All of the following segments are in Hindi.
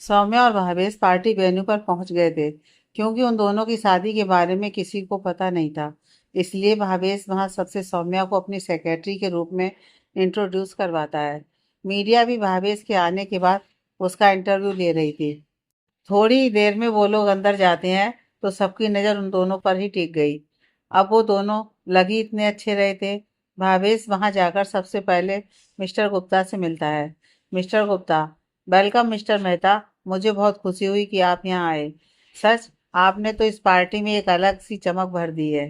सौम्या और भावेश पार्टी वेन्यू पर पहुंच गए थे क्योंकि उन दोनों की शादी के बारे में किसी को पता नहीं था। इसलिए भावेश वहां सबसे सौम्या को अपनी सेक्रेटरी के रूप में इंट्रोड्यूस करवाता है। मीडिया भी भावेश के आने के बाद उसका इंटरव्यू ले रही थी। थोड़ी देर में वो लोग अंदर जाते हैं तो सबकी नज़र उन दोनों पर ही टिक गई। अब वो दोनों लगी इतने अच्छे रहे थे। भावेश वहां जाकर सबसे पहले मिस्टर गुप्ता से मिलता है। Mister Gupta, welcome mister Mehta. मुझे बहुत खुशी हुई कि आप यहाँ आए। सच, आपने तो इस पार्टी में एक अलग सी चमक भर दी है।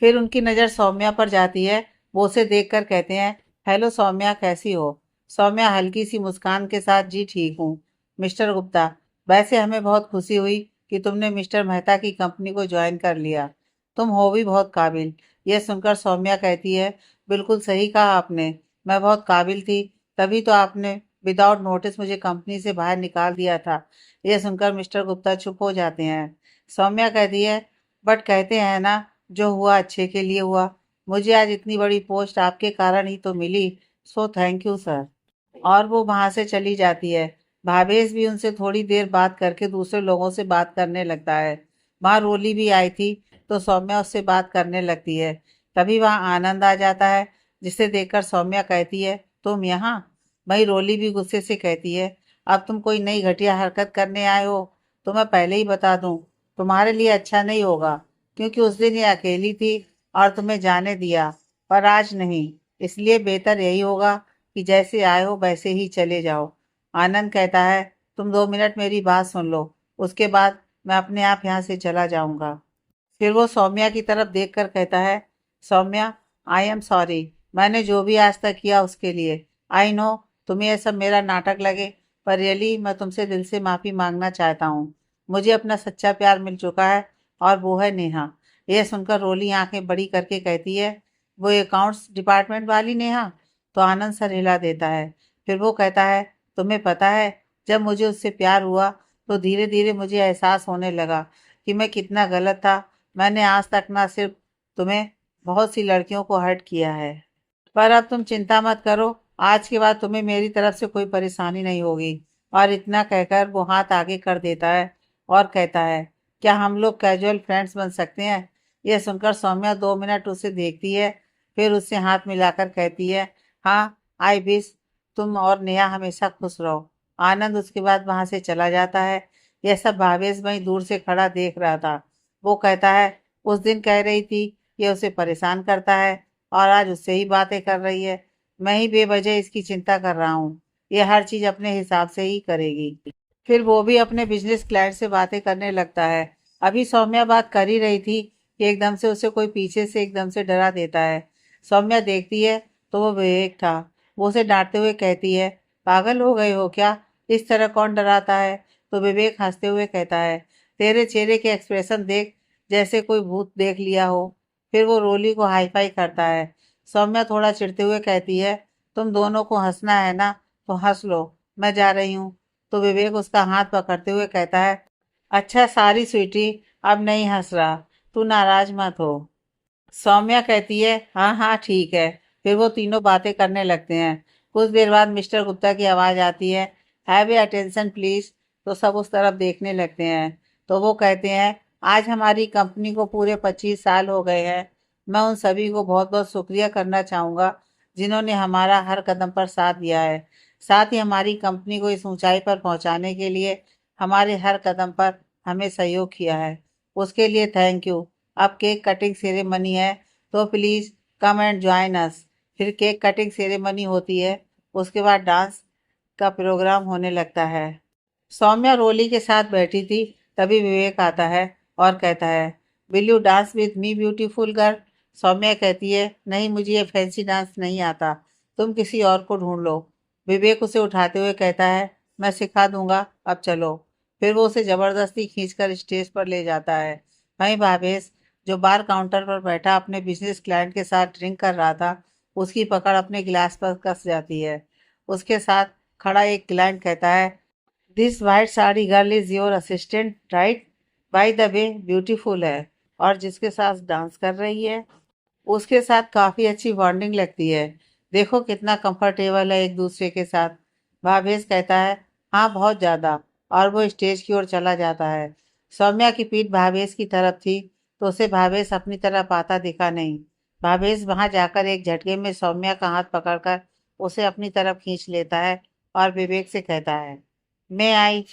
फिर उनकी नज़र सौम्या पर जाती है। वो उसे देखकर कहते हैं, हेलो सौम्या, कैसी हो? सौम्या हल्की सी मुस्कान के साथ, जी ठीक हूँ। मिस्टर गुप्ता, वैसे हमें बहुत खुशी हुई कि तुमने मिस्टर मेहता की कंपनी को ज्वाइन कर लिया। तुम हो भी बहुत काबिल। यह सुनकर सौम्या कहती है, बिल्कुल सही कहा आपने। मैं बहुत काबिल थी, तभी तो आपने विदाउट नोटिस मुझे कंपनी से बाहर निकाल दिया था। यह सुनकर मिस्टर गुप्ता चुप हो जाते हैं। सौम्या कहती है, बट कहते हैं ना, जो हुआ अच्छे के लिए हुआ। मुझे आज इतनी बड़ी पोस्ट आपके कारण ही तो मिली। So thank you sir. और वो वहां से चली जाती है। भावेश भी उनसे थोड़ी देर बात करके दूसरे लोगों से बात करने लगता है। वहां रोली भी आई थी तो सौम्या उससे बात करने लगती है। तभी वहां आनंद आ जाता है, जिसे देखकर सौम्या कहती है, तुम यहाँ? वही रोली भी गुस्से से कहती है, अब तुम कोई नई घटिया हरकत करने आए हो तो मैं पहले ही बता दूं, तुम्हारे लिए अच्छा नहीं होगा। क्योंकि उस दिन ये अकेली थी और तुम्हें जाने दिया, पर आज नहीं। इसलिए बेहतर यही होगा कि जैसे आए हो वैसे ही चले जाओ। आनंद कहता है, तुम 2 मिनट मेरी बात सुन लो, उसके बाद मैं अपने आप यहाँ से चला जाऊंगा। फिर वो सौम्या की तरफ देखकर कहता है, सौम्या, आई एम सॉरी। मैंने जो भी आज तक किया उसके लिए। आई नो तुम्हें यह सब मेरा नाटक लगे, पर रियली मैं तुमसे दिल से माफ़ी मांगना चाहता हूँ। मुझे अपना सच्चा प्यार मिल चुका है और वो है नेहा। यह सुनकर रोली आंखें बड़ी करके कहती है, वो अकाउंट्स डिपार्टमेंट वाली नेहा? तो आनंद सर हिला देता है। फिर वो कहता है, तुम्हें पता है, जब मुझे उससे प्यार हुआ तो धीरे धीरे मुझे एहसास होने लगा कि मैं कितना गलत था। मैंने आज तक ना सिर्फ तुम्हें, बहुत सी लड़कियों को हर्ट किया है। पर अब तुम चिंता मत करो, आज के बाद तुम्हें मेरी तरफ से कोई परेशानी नहीं होगी। और इतना कहकर वो हाथ आगे कर देता है और कहता है, क्या हम लोग कैजुअल फ्रेंड्स बन सकते हैं? यह सुनकर सौम्या 2 मिनट उसे देखती है, फिर उससे हाथ मिलाकर कहती है, हाँ, आई विश तुम और नेहा हमेशा खुश रहो। आनंद उसके बाद वहां से चला जाता है। यह सब भावेश वहीं दूर से खड़ा देख रहा था। वो कहता है, उस दिन कह रही थी कि उसे परेशान करता है और आज उससे ही बातें कर रही है। मैं ही बेवजह इसकी चिंता कर रहा हूँ। ये हर चीज अपने हिसाब से ही करेगी। फिर वो भी अपने बिजनेस क्लाइंट से बातें करने लगता है। अभी सौम्या बात कर ही रही थी कि एकदम से उसे कोई पीछे से एकदम से डरा देता है। सौम्या देखती है तो वो विवेक था। वो उसे डांटते हुए कहती है, पागल हो गए हो क्या? इस तरह कौन डराता है? तो विवेक हंसते हुए कहता है, तेरे चेहरे के एक्सप्रेशन देख, जैसे कोई भूत देख लिया हो। फिर वो रोली को हाई फाई करता है। सौम्या थोड़ा चिढ़ते हुए कहती है, तुम दोनों को हंसना है ना, तो हंस लो, मैं जा रही हूँ। तो विवेक उसका हाथ पकड़ते हुए कहता है, अच्छा सारी स्वीटी, अब नहीं हंस रहा, तू नाराज मत हो। सौम्या कहती है, हाँ हाँ ठीक है। फिर वो तीनों बातें करने लगते हैं। कुछ देर बाद मिस्टर गुप्ता की आवाज़ आती है, हैव ए अटेंशन प्लीज। तो सब उस तरफ देखने लगते हैं। तो वो कहते हैं, आज हमारी कंपनी को पूरे 25 साल हो गए हैं। मैं उन सभी को बहुत बहुत शुक्रिया करना चाहूँगा जिन्होंने हमारा हर कदम पर साथ दिया है। साथ ही हमारी कंपनी को इस ऊंचाई पर पहुंचाने के लिए हमारे हर कदम पर हमें सहयोग किया है। उसके लिए थैंक यू। अब केक कटिंग सेरेमनी है, तो please come and join us. फिर केक कटिंग सेरेमनी होती है। उसके बाद डांस का प्रोग्राम होने लगता है। सौम्या रोली के साथ बैठी थी, तभी विवेक आता है और कहता है, will you dance with me beautiful girl? Saumya कहती है, नहीं, मुझे ये फैंसी डांस नहीं आता, तुम किसी और को ढूंढ लो। विवेक उसे उठाते हुए कहता है, मैं सिखा दूंगा, अब चलो। फिर वो उसे जबरदस्ती खींचकर स्टेज पर ले जाता है। वहीं भावेश, जो बार काउंटर पर बैठा अपने बिजनेस क्लाइंट के साथ ड्रिंक कर रहा था, उसकी पकड़ अपने गिलास पर कस जाती है। उसके साथ खड़ा एक क्लाइंट कहता है, this white sari girl is your assistant right? By the way beautiful है, और जिसके साथ डांस कर रही है उसके साथ काफी अच्छी बॉन्डिंग लगती है। देखो कितना कंफर्टेबल है एक दूसरे के साथ। भावेश कहता है, हाँ बहुत ज्यादा। और वो स्टेज की ओर चला जाता है। सौम्या की पीठ भावेश की तरफ थी तो उसे भावेश अपनी तरफ आता दिखा नहीं। भावेश वहां जाकर एक झटके में सौम्या का हाथ पकड़कर उसे अपनी तरफ खींच लेता है और विवेक से कहता है, मैं आई।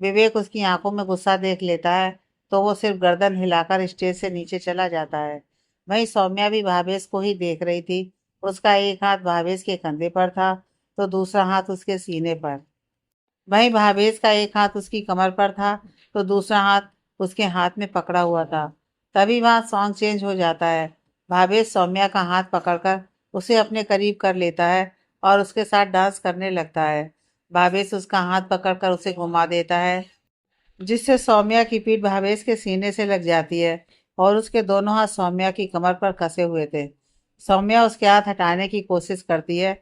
विवेक उसकी आंखों में गुस्सा देख लेता है तो वो सिर्फ गर्दन हिलाकर स्टेज से नीचे चला जाता है। वहीं सौम्या भी भावेश को ही देख रही थी। उसका एक हाथ भावेश के कंधे पर था तो दूसरा हाथ उसके सीने पर। वहीं भावेश का एक हाथ उसकी कमर पर था तो दूसरा हाथ उसके हाथ में पकड़ा हुआ था। तभी वहां सॉन्ग चेंज हो जाता है। भावेश सौम्या का हाथ पकड़कर उसे अपने करीब कर लेता है और उसके साथ डांस करने लगता है। भावेश उसका हाथ पकड़कर उसे घुमा देता है जिससे सौम्या की पीठ भावेश के सीने से लग जाती है और उसके दोनों हाथ सौम्या की कमर पर कसे हुए थे। सौम्या उसके हाथ हटाने की कोशिश करती है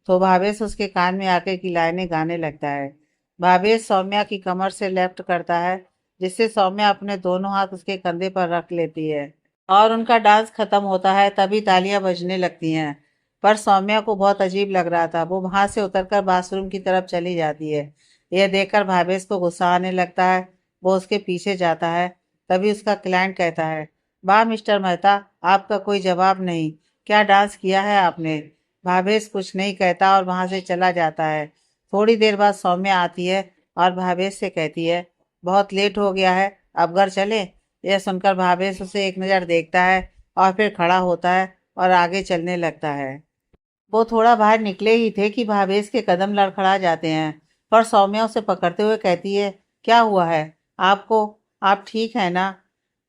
तो भावेश उसके कान में आके की लाइनें गाने लगता है। भावेश सौम्या की कमर से लेफ्ट करता है जिससे सौम्या अपने दोनों हाथ उसके कंधे पर रख लेती है और उनका डांस खत्म होता है। तभी तालियां बजने लगती हैं। पर सौम्या को बहुत अजीब लग रहा था। वो वहां से उतरकर बाथरूम की तरफ चली जाती है। यह देखकर भावेश को गुस्सा आने लगता है। वो उसके पीछे जाता है। तभी उसका क्लाइंट कहता है, वाह मिस्टर मेहता, आपका कोई जवाब नहीं। क्या डांस किया है आपने। भावेश कुछ नहीं कहता और वहां से चला जाता है। थोड़ी देर बाद सौम्या आती है और भावेश से कहती है, बहुत लेट हो गया है, अब घर चले। यह सुनकर भावेश उसे एक नज़र देखता है और फिर खड़ा होता है और आगे चलने लगता है। वो थोड़ा बाहर निकले ही थे कि भावेश के कदम लड़खड़ा जाते हैं। पर सौम्या उसे पकड़ते हुए कहती है, क्या हुआ है आपको, आप ठीक है ना।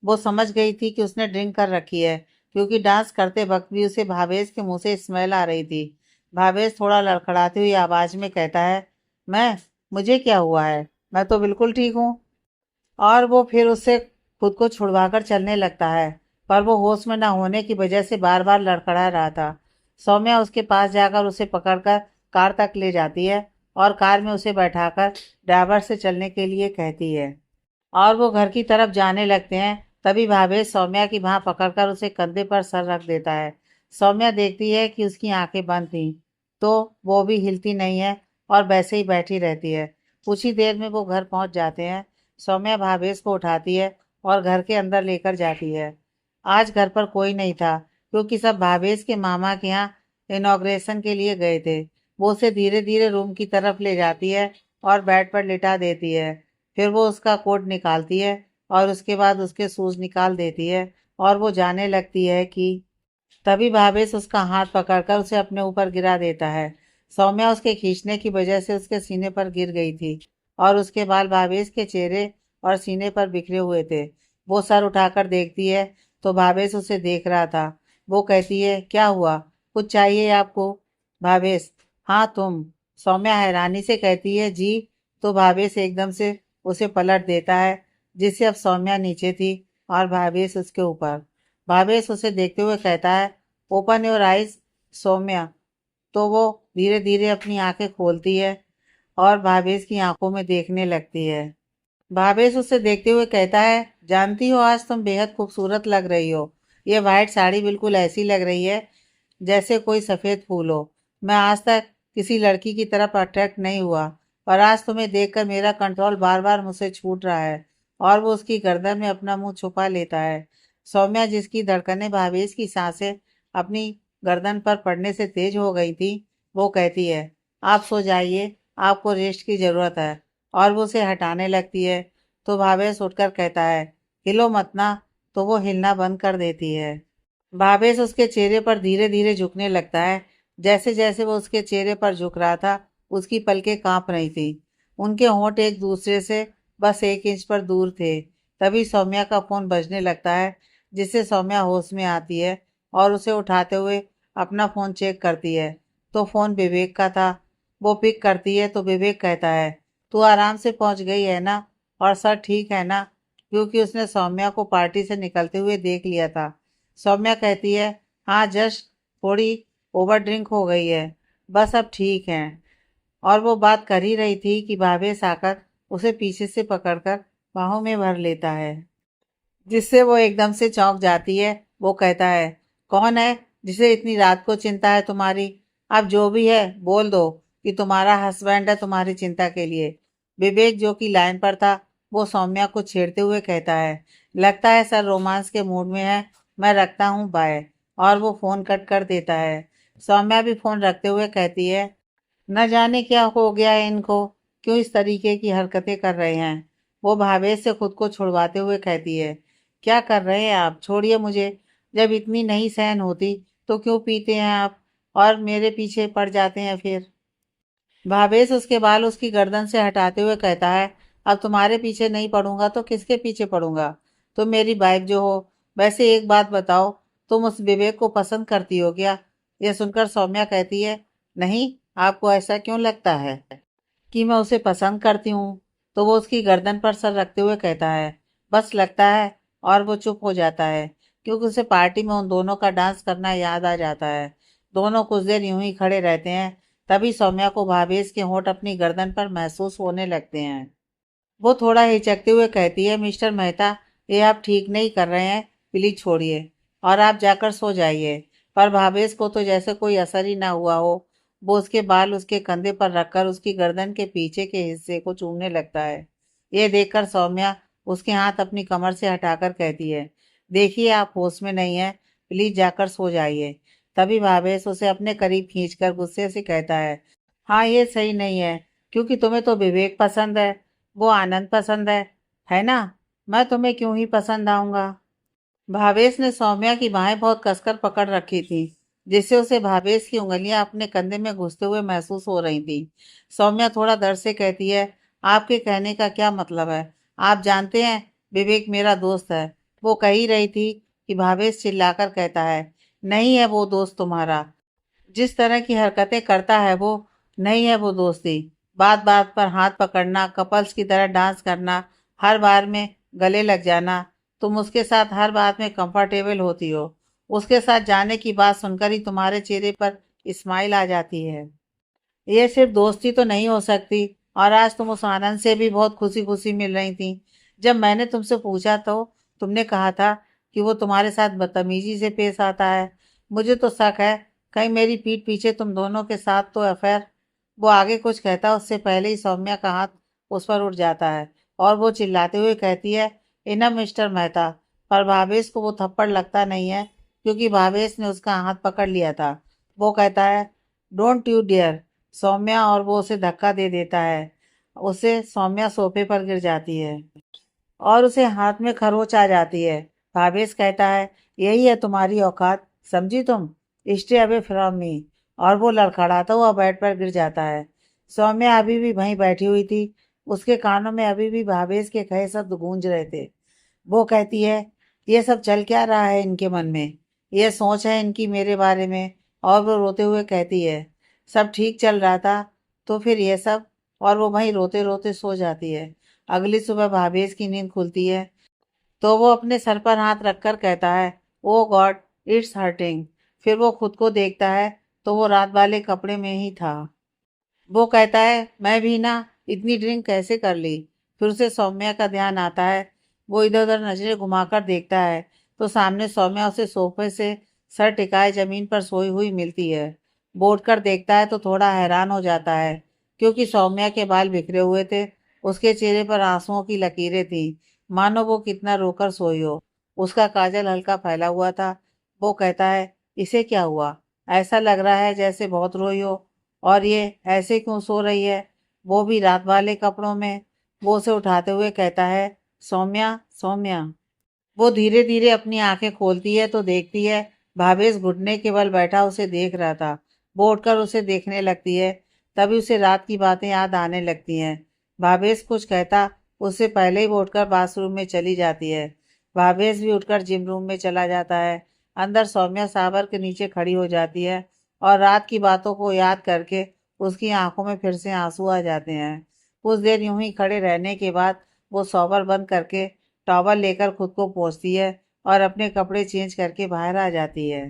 वो समझ गई थी कि उसने ड्रिंक कर रखी है क्योंकि डांस करते वक्त भी उसे भावेश के मुंह से स्मेल आ रही थी। भावेश थोड़ा लड़खड़ाती हुई आवाज में कहता है, मैं, मुझे क्या हुआ है, मैं तो बिल्कुल ठीक हूँ। और वो फिर उससे खुद को छुड़वाकर चलने लगता है। पर वो होश में न होने की वजह से बार बार लड़खड़ा रहा था। सौम्या उसके पास जाकर उसे पकड़कर कार तक ले जाती है और कार में उसे बैठाकर ड्राइवर से चलने के लिए कहती है और वो घर की तरफ जाने लगते हैं। तभी भावेश सौम्या की बांह पकड़कर उसे कंधे पर सर रख देता है। सौम्या देखती है कि उसकी आंखें बंद थीं तो वो भी हिलती नहीं है और वैसे ही बैठी रहती है। कुछ ही देर में वो घर पहुंच जाते हैं। सौम्या भावेश को उठाती है और घर के अंदर लेकर जाती है। आज घर पर कोई नहीं था क्योंकि सब भावेश के मामा के यहाँ इनॉग्रेशन के लिए गए थे। वो उसे धीरे धीरे रूम की तरफ ले जाती है और बेड पर लिटा देती है। फिर वो उसका कोट निकालती है और उसके बाद उसके शूज निकाल देती है और वो जाने लगती है कि तभी भावेश उसका हाथ पकड़कर उसे अपने ऊपर गिरा देता है। सौम्या उसके खींचने की वजह से उसके सीने पर गिर गई थी और उसके बाल भावेश के चेहरे और सीने पर बिखरे हुए थे। वो सर उठाकर देखती है तो भावेश उसे देख रहा था। वो कहती है, क्या हुआ, कुछ चाहिए आपको। भावेश, हाँ तुम। सौम्या हैरानी से कहती है, जी। तो भावेश एकदम से उसे पलट देता है जिससे अब सौम्या नीचे थी और भावेश उसके ऊपर। भावेश उसे देखते हुए कहता है, ओपन योर आइज सौम्या। तो वो धीरे धीरे अपनी आंखें खोलती है और भावेश की आंखों में देखने लगती है। भावेश उसे देखते हुए कहता है, जानती हो आज तुम बेहद खूबसूरत लग रही हो। ये वाइट साड़ी बिल्कुल ऐसी लग रही है जैसे कोई सफ़ेद फूल हो। मैं आज तक किसी लड़की की तरफ अट्रैक्ट नहीं हुआ पर आज तुम्हें देखकर मेरा कंट्रोल बार बार मुझसे छूट रहा है। और वो उसकी गर्दन में अपना मुंह छुपा लेता है। सौम्या, जिसकी धड़कनें भावेश की सांसें अपनी गर्दन पर पड़ने से तेज हो गई थी, वो कहती है, आप सो जाइए, आपको रेस्ट की ज़रूरत है। और वो उसे हटाने लगती है तो भावेश उठकर कहता है, हिलो मत ना। तो वो हिलना बंद कर देती है। भावेश उसके चेहरे पर धीरे धीरे झुकने लगता है। जैसे जैसे वो उसके चेहरे पर झुक रहा था उसकी पलकें कांप रही थी। उनके होंठ एक दूसरे से बस 1 इंच पर दूर थे। तभी सौम्या का फोन बजने लगता है जिससे सौम्या होश में आती है और उसे उठाते हुए अपना फोन चेक करती है तो फोन विवेक का था। वो पिक करती है तो विवेक कहता है, तू आराम से पहुंच गई है ना, और सर ठीक है ना, क्योंकि उसने सौम्या को पार्टी से निकलते हुए देख लिया था। सौम्या कहती है, हाँ जस्ट थोड़ी ओवर ड्रिंक हो गई है, बस अब ठीक है। और वो बात कर ही रही थी कि भावेश आकर उसे पीछे से पकड़कर बाहों में भर लेता है जिससे वो एकदम से चौंक जाती है। वो कहता है, कौन है जिसे इतनी रात को चिंता है तुम्हारी। अब जो भी है बोल दो कि तुम्हारा हस्बैंड है तुम्हारी चिंता के लिए। विवेक जो कि लाइन पर था वो सौम्या को छेड़ते हुए कहता है, लगता है सर रोमांस के मूड में है, मैं रखता हूँ, बाय। और वो फोन कट कर देता है। सौम्या भी फोन रखते हुए कहती है, न जाने क्या हो गया है इनको, क्यों इस तरीके की हरकतें कर रहे हैं। वो भावेश से खुद को छुड़वाते हुए कहती है, क्या कर रहे हैं आप, छोड़िए मुझे। जब इतनी नहीं सहन होती तो क्यों पीते हैं आप और मेरे पीछे पड़ जाते हैं फिर। भावेश उसके बाल उसकी गर्दन से हटाते हुए कहता है, अब तुम्हारे पीछे नहीं पड़ूंगा तो किसके पीछे पड़ूंगा। तुम मेरी वाइफ जो हो। वैसे एक बात बताओ, तुम उस विवेक को पसंद करती हो क्या। यह सुनकर सौम्या कहती है, नहीं, आपको ऐसा क्यों लगता है कि मैं उसे पसंद करती हूँ। तो वो उसकी गर्दन पर सर रखते हुए कहता है, बस लगता है। और वो चुप हो जाता है क्योंकि उसे पार्टी में उन दोनों का डांस करना याद आ जाता है। दोनों कुछ देर यूं ही खड़े रहते हैं। तभी सौम्या को भावेश के होंठ अपनी गर्दन पर महसूस होने लगते हैं। वो थोड़ा हिचकते हुए कहती है, मिस्टर मेहता, ये आप ठीक नहीं कर रहे हैं, प्लीज छोड़िए और आप जाकर सो जाइए। पर भावेश को तो जैसे कोई असर ही ना हुआ हो। वो उसके बाल उसके कंधे पर रखकर उसकी गर्दन के पीछे के हिस्से को चूमने लगता है। ये देखकर सौम्या उसके हाथ अपनी कमर से हटाकर कहती है, देखिए आप होश में नहीं है, प्लीज जाकर सो जाइए। तभी भावेश उसे अपने करीब खींचकर गुस्से से कहता है, हाँ ये सही नहीं है, क्योंकि तुम्हें तो विवेक पसंद है, वो आनंद पसंद है ना। मैं तुम्हें क्यों ही पसंद आऊंगा। भावेश ने सौम्या की बाहें बहुत कसकर पकड़ रखी थी, जिससे उसे भावेश की उंगलियां अपने कंधे में घुसते हुए महसूस हो रही थी। सौम्या थोड़ा दर्द से कहती है, आपके कहने का क्या मतलब है। आप जानते हैं विवेक मेरा दोस्त है। वो कह ही रही थी कि भावेश चिल्लाकर कहता है, नहीं है वो दोस्त तुम्हारा। जिस तरह की हरकतें करता है वो, नहीं है वो दोस्ती। बात बात पर हाथ पकड़ना, कपल्स की तरह डांस करना, हर बार में गले लग जाना। तुम उसके साथ हर बात में कंफर्टेबल होती हो। उसके साथ जाने की बात सुनकर ही तुम्हारे चेहरे पर स्माइल आ जाती है। ये सिर्फ दोस्ती तो नहीं हो सकती। और आज तुम उस आनंद से भी बहुत खुशी खुशी मिल रही थी। जब मैंने तुमसे पूछा तो तुमने कहा था कि वो तुम्हारे साथ बदतमीजी से पेश आता है। मुझे तो शक है कहीं मेरी पीठ पीछे तुम दोनों के साथ तो अफेयर। वो आगे कुछ कहता उससे पहले ही सौम्या का हाथ उस पर उठ जाता है और वो चिल्लाते हुए कहती है, इनम मिस्टर मेहता। पर भावेश को वो थप्पड़ लगता नहीं है क्योंकि भावेश ने उसका हाथ पकड़ लिया था। वो कहता है, डोंट यू डियर सौम्या, और वो उसे धक्का दे देता है। उसे सौम्या सोफे पर गिर जाती है और उसे हाथ में खरोच आ जाती है। भावेश कहता है, यही है तुम्हारी औकात, समझी तुम। Stay away from me. और वो लड़खड़ाता हुआ बेड पर गिर जाता है। सौम्या अभी भी वहीं बैठी हुई थी। उसके कानों में अभी भी भावेश के कहे शब्द गूंज रहे थे। वो कहती है, ये सब चल क्या रहा है इनके मन में, ये सोच है इनकी मेरे बारे में। और वो रोते हुए कहती है, सब ठीक चल रहा था तो फिर ये सब। और वो वहीं रोते रोते सो जाती है। अगली सुबह भावेश की नींद खुलती है तो वो अपने सर पर हाथ रखकर कहता है, ओ गॉड, इट्स हर्टिंग। फिर वो खुद को देखता है तो वो रात वाले कपड़े में ही था। वो कहता है, मैं भी ना, इतनी ड्रिंक कैसे कर ली। फिर उसे सौम्या का ध्यान आता है। वो इधर उधर नजरें घुमाकर देखता है तो सामने सौम्या उसे सोफे से सर टिकाए जमीन पर सोई हुई मिलती है। वो उठकर देखता है तो थोड़ा हैरान हो जाता है क्योंकि सौम्या के बाल बिखरे हुए थे। उसके चेहरे पर आंसुओं की लकीरें थी, मानो वो कितना रोकर सोई हो। उसका काजल हल्का फैला हुआ था। वो कहता है, इसे क्या हुआ, ऐसा लग रहा है जैसे बहुत रोई हो। और ये ऐसे क्यों सो रही है, वो भी रात वाले कपड़ों में। वो उसे उठाते हुए कहता है, सौम्या सौम्या। वो धीरे धीरे अपनी आंखें खोलती है तो देखती है भावेश घुटने के बल बैठा उसे देख रहा था। वो उठकर उसे देखने लगती है। तभी उसे रात की बातें याद आने लगती हैं। भावेश कुछ कहता उससे पहले ही वो उठकर बाथरूम में चली जाती है। भावेश भी उठकर जिम रूम में चला जाता है। अंदर सौम्या सावर के नीचे खड़ी हो जाती है और रात की बातों को याद करके उसकी आंखों में फिर से आंसू आ जाते हैं। कुछ देर यूं ही खड़े रहने के बाद वो सॉवर बंद करके टॉवल लेकर खुद को पोंछती है और अपने कपड़े चेंज करके बाहर आ जाती है।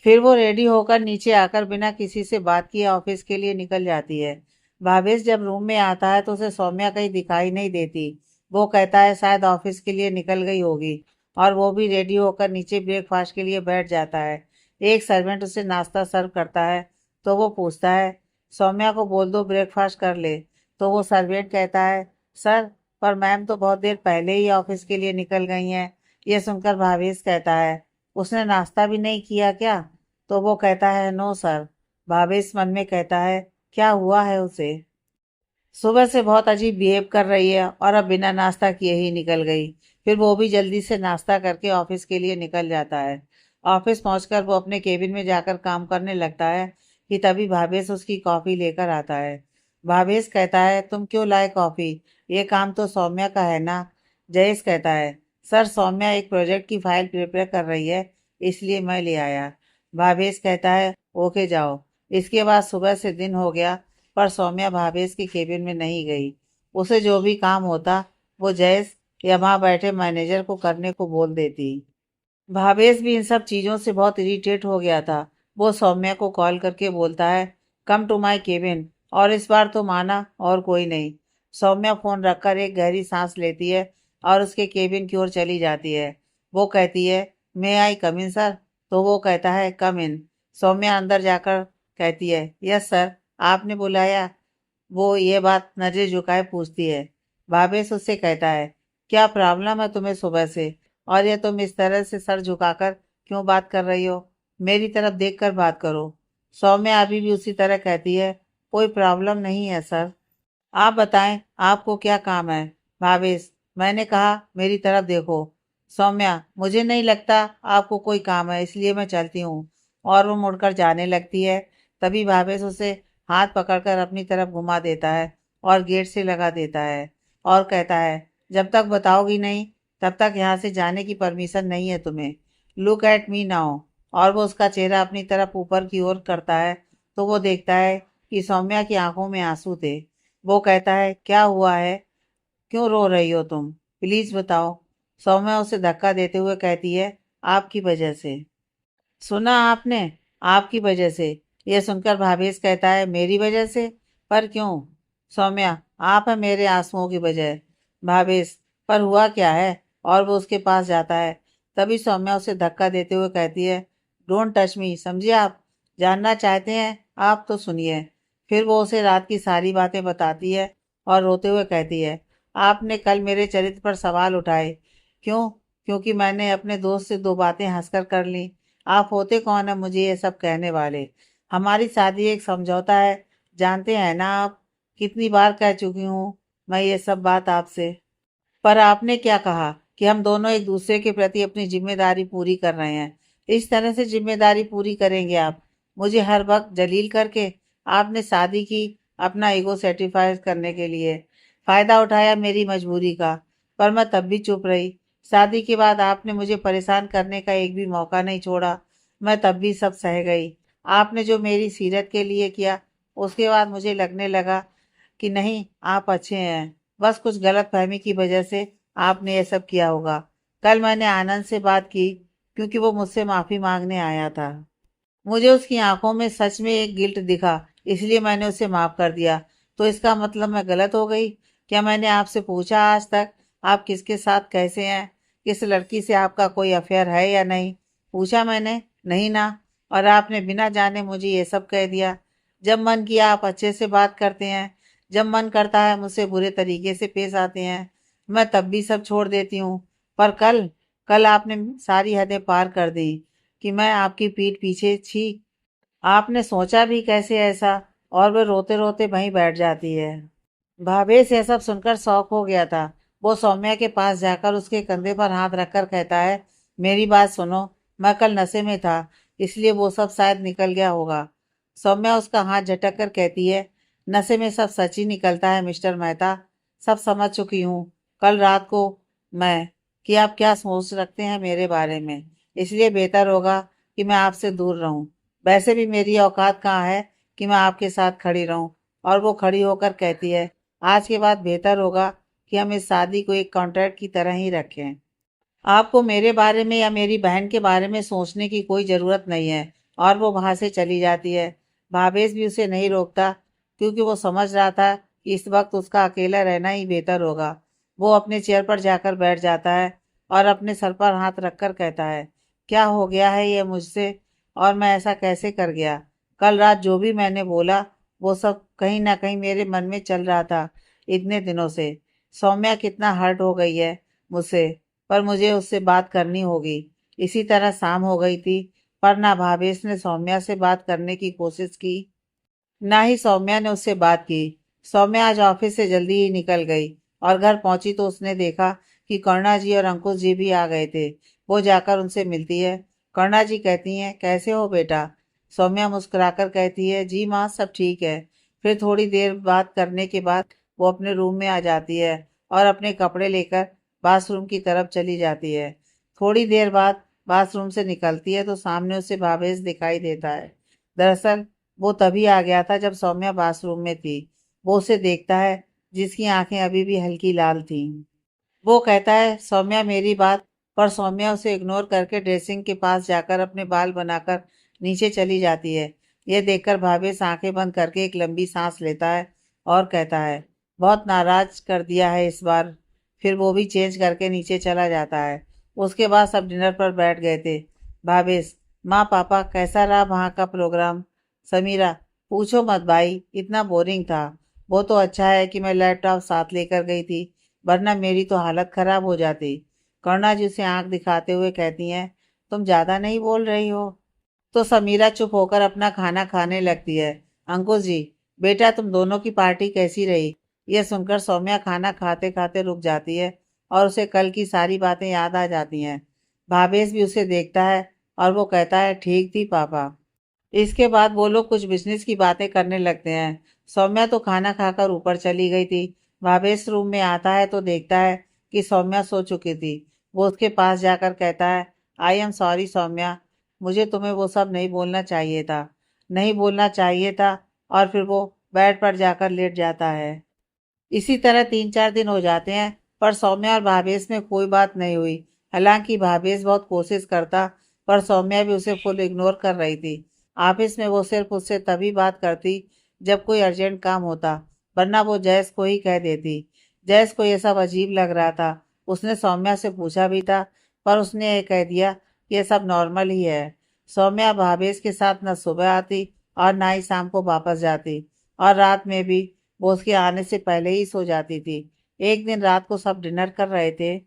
फिर वो रेडी होकर नीचे आकर बिना किसी से बात किए ऑफिस के लिए निकल जाती है। भावेश जब रूम में आता है तो उसे सौम्या कहीं दिखाई नहीं देती। वो कहता है शायद ऑफिस के लिए निकल गई होगी और वो भी रेडी होकर नीचे ब्रेकफास्ट के लिए बैठ जाता है। एक सर्वेंट उसे नाश्ता सर्व करता है तो वो पूछता है, सौम्या को बोल दो ब्रेकफास्ट कर ले। तो वो सर्वेंट कहता है, सर, पर मैम तो बहुत देर पहले ही ऑफिस के लिए निकल गई हैं। ये सुनकर भावेश कहता है, उसने नाश्ता भी नहीं किया क्या? तो वो कहता है, नो सर। भावेश मन में कहता है, क्या हुआ है उसे? सुबह से बहुत अजीब बिहेव कर रही है और अब बिना नाश्ता किए ही निकल गई। फिर वो भी जल्दी से नाश्ता करके ऑफिस के लिए निकल जाता है। ऑफिस पहुंचकर वो अपने केबिन में जाकर काम करने लगता है कि तभी भावेश उसकी कॉफी लेकर आता है। भावेश कहता है, तुम क्यों लाए कॉफी? ये काम तो सौम्या का है ना? जयेश कहता है, सर, सौम्या एक प्रोजेक्ट की फाइल प्रिपेयर कर रही है, इसलिए मैं ले आया। भावेश कहता है, ओके, जाओ। इसके बाद सुबह से दिन हो गया, पर सौम्या भावेश के केबिन में नहीं गई। उसे जो भी काम होता वो जयेश या वहां बैठे मैनेजर को करने को बोल देती। भावेश भी इन सब चीजों से बहुत इरिटेट हो गया था। वो सौम्या को कॉल करके बोलता है, कम टू माई केबिन। और इस बार तो माना और कोई नहीं। सौम्या फोन रखकर एक गहरी सांस लेती है और उसके केबिन की ओर चली जाती है। वो कहती है, मे आई कम इन सर? तो वो कहता है, कम इन। सौम्या अंदर जाकर कहती है, यस सर, आपने बुलाया? वो ये बात नजरें झुकाए पूछती है। भावेश उससे कहता है, क्या प्रॉब्लम है तुम्हें सुबह से? और ये तुम इस तरह से सर झुकाकर क्यों बात कर रही हो? मेरी तरफ देखकर बात करो। सौम्या अभी भी उसी तरह कहती है, कोई प्रॉब्लम नहीं है सर। आप बताएं, आपको क्या काम है? भावेश, मैंने कहा मेरी तरफ देखो। सौम्या, मुझे नहीं लगता आपको कोई काम है, इसलिए मैं चलती हूँ। और वो मुड़कर जाने लगती है। तभी भावेश उसे हाथ पकड़कर अपनी तरफ घुमा देता है और गेट से लगा देता है और कहता है, जब तक बताओगी नहीं तब तक यहाँ से जाने की परमिशन नहीं है तुम्हें। Look at me now. और वो उसका चेहरा अपनी तरफ ऊपर की ओर करता है तो वो देखता है कि सौम्या की आंखों में आंसू थे। वो कहता है, क्या हुआ है? क्यों रो रही हो तुम? प्लीज बताओ। सौम्या उसे धक्का देते हुए कहती है, आपकी वजह से। सुना आपने? आपकी वजह से। यह सुनकर भावेश कहता है, मेरी वजह से? पर क्यों? सौम्या, आप है मेरे आंसुओं की वजह। भावेश, पर हुआ क्या है? और वो उसके पास जाता है। तभी सौम्या उसे धक्का देते हुए कहती है, डोंट टच मी, समझिए आप? जानना चाहते हैं आप तो सुनिए। फिर वो उसे रात की सारी बातें बताती है और रोते हुए कहती है, आपने कल मेरे चरित्र पर सवाल उठाए। क्यों? क्योंकि मैंने अपने दोस्त से दो बातें हंसकर कर ली। आप होते कौन है मुझे ये सब कहने वाले? हमारी शादी एक समझौता है, जानते हैं ना आप? कितनी बार कह चुकी हूँ मैं ये सब बात आपसे। पर आपने क्या कहा कि हम दोनों एक दूसरे के प्रति अपनी जिम्मेदारी पूरी कर रहे हैं। इस तरह से जिम्मेदारी पूरी करेंगे आप मुझे हर वक्त जलील करके? आपने शादी की अपना ईगो सेटिस्फाई करने के लिए, फायदा उठाया मेरी मजबूरी का। पर मैं तब भी चुप रही। शादी के बाद आपने मुझे परेशान करने का एक भी मौका नहीं छोड़ा। मैं तब भी सब सह गई। आपने जो मेरी सीरत के लिए किया, उसके बाद मुझे लगने लगा कि नहीं, आप अच्छे हैं। बस कुछ गलत फहमी की वजह से आपने ये सब किया होगा। कल मैंने आनंद से बात की क्योंकि वो मुझसे माफी मांगने आया था। मुझे उसकी आंखों में सच में एक गिल्ट दिखा, इसलिए मैंने उसे माफ कर दिया। तो इसका मतलब मैं गलत हो गई? क्या मैंने आपसे पूछा आज तक आप किसके साथ कैसे हैं? किस लड़की से आपका कोई अफेयर है या नहीं? पूछा मैंने? नहीं ना। और आपने बिना जाने मुझे ये सब कह दिया। जब मन किया आप अच्छे से बात करते हैं, जब मन करता है मुझसे बुरे तरीके से पेश आते हैं। मैं तब भी सब छोड़ देती हूँ। पर कल, कल आपने सारी हदें पार कर दी कि मैं आपकी पीठ पीछे छी। आपने सोचा भी कैसे ऐसा? और वह रोते रोते वहीं बैठ जाती है। भावेश यह सब सुनकर शौक हो गया था। वो सौम्या के पास जाकर उसके कंधे पर हाथ रखकर कहता है, मेरी बात सुनो। मैं कल नशे में था, इसलिए वो सब शायद निकल गया होगा। सौम्या उसका हाथ झटक कर कहती है, नशे में सब सच ही निकलता है मिस्टर मेहता। सब समझ चुकी हूँ कल रात को मैं, कि आप क्या सोच रखते हैं मेरे बारे में। इसलिए बेहतर होगा कि मैं आपसे दूर रहूं। वैसे भी मेरी औकात कहाँ है कि मैं आपके साथ खड़ी रहूं? और वो खड़ी होकर कहती है, आज के बाद बेहतर होगा कि हम इस शादी को एक कॉन्ट्रैक्ट की तरह ही रखें। आपको मेरे बारे में या मेरी बहन के बारे में सोचने की कोई ज़रूरत नहीं है। और वो वहां से चली जाती है। भावेश भी उसे नहीं रोकता क्योंकि वो समझ रहा था कि इस वक्त उसका अकेला रहना ही बेहतर होगा। वो अपने चेयर पर जाकर बैठ जाता है और अपने सर पर हाथ रखकर कहता है, क्या हो गया है ये मुझसे? और मैं ऐसा कैसे कर गया? कल रात जो भी मैंने बोला वो सब कहीं ना कहीं मेरे मन में चल रहा था इतने दिनों से। सौम्या कितना हर्ट हो गई है मुझसे, पर मुझे उससे बात करनी होगी। इसी तरह शाम हो गई थी, पर ना भावेश ने सौम्या से बात करने की कोशिश की, ना ही सौम्या ने उससे बात की। सौम्या आज ऑफिस से जल्दी ही निकल गई और घर पहुंची तो उसने देखा कि करुणा जी और अंकुश जी भी आ गए थे। वो जाकर उनसे मिलती है। करुणा जी कहती हैं, कैसे हो बेटा? सौम्या मुस्कुराकर कहती है, जी माँ, सब ठीक है। फिर थोड़ी देर बात करने के बाद वो अपने रूम में आ जाती है और अपने कपड़े लेकर बाथरूम की तरफ चली जाती है। थोड़ी देर बाद बाथरूम से निकलती है तो सामने उसे भावेश दिखाई देता है। दरअसल वो तभी आ गया था जब सौम्या बाथरूम में थी। वो उसे देखता है, जिसकी आंखें अभी भी हल्की लाल थीं। वो कहता है, सौम्या मेरी बात। पर सौम्या उसे इग्नोर करके ड्रेसिंग के पास जाकर अपने बाल बनाकर नीचे चली जाती है। यह देखकर भावेश आंखें बंद करके एक लंबी सांस लेता है और कहता है, बहुत नाराज कर दिया है इस बार। फिर वो भी चेंज करके नीचे चला जाता है। उसके बाद सब डिनर पर बैठ गए थे। भावेश, माँ पापा, कैसा रहा वहाँ का प्रोग्राम? समीरा, पूछो मत भाई, इतना बोरिंग था। वो तो अच्छा है कि मैं लैपटॉप साथ लेकर गई थी, वरना मेरी तो हालत खराब हो जाती। करुणा जी उसे आंख दिखाते हुए कहती हैं, तुम ज्यादा नहीं बोल रही हो? तो समीरा चुप होकर अपना खाना खाने लगती है। अंकुश जी, बेटा तुम दोनों की पार्टी कैसी रही? यह सुनकर सौम्या खाना खाते खाते रुक जाती है और उसे कल की सारी बातें याद आ जाती हैं। भावेश भी उसे देखता है और वो कहता है, ठीक थी पापा। इसके बाद वो लोग कुछ बिजनेस की बातें करने लगते हैं। सौम्या तो खाना खाकर ऊपर चली गई थी। भावेश रूम में आता है तो देखता है कि सौम्या सो चुकी थी। वो उसके पास जाकर कहता है, आई एम सॉरी सौम्या, मुझे तुम्हें वो सब नहीं बोलना चाहिए था, नहीं बोलना चाहिए था। और फिर वो बेड पर जाकर लेट जाता है। इसी तरह 3-4 दिन हो जाते हैं, पर सौम्या और भावेश में कोई बात नहीं हुई। हालांकि भावेश बहुत कोशिश करता, पर सौम्या भी उसे फुल इग्नोर कर रही थी। ऑफिस में वो सिर्फ उससे तभी बात करती जब कोई अर्जेंट काम होता, वरना वो जयस को ही कह देती। जयस को यह सब अजीब लग रहा था। उसने सौम्या से पूछा भी था, पर उसने ये कह दिया कि यह सब नॉर्मल ही है। सौम्या भावेश के साथ न सुबह आती और ना ही शाम को वापस जाती, और रात में भी वो उसके आने से पहले ही सो जाती थी। एक दिन रात को सब डिनर कर रहे थे,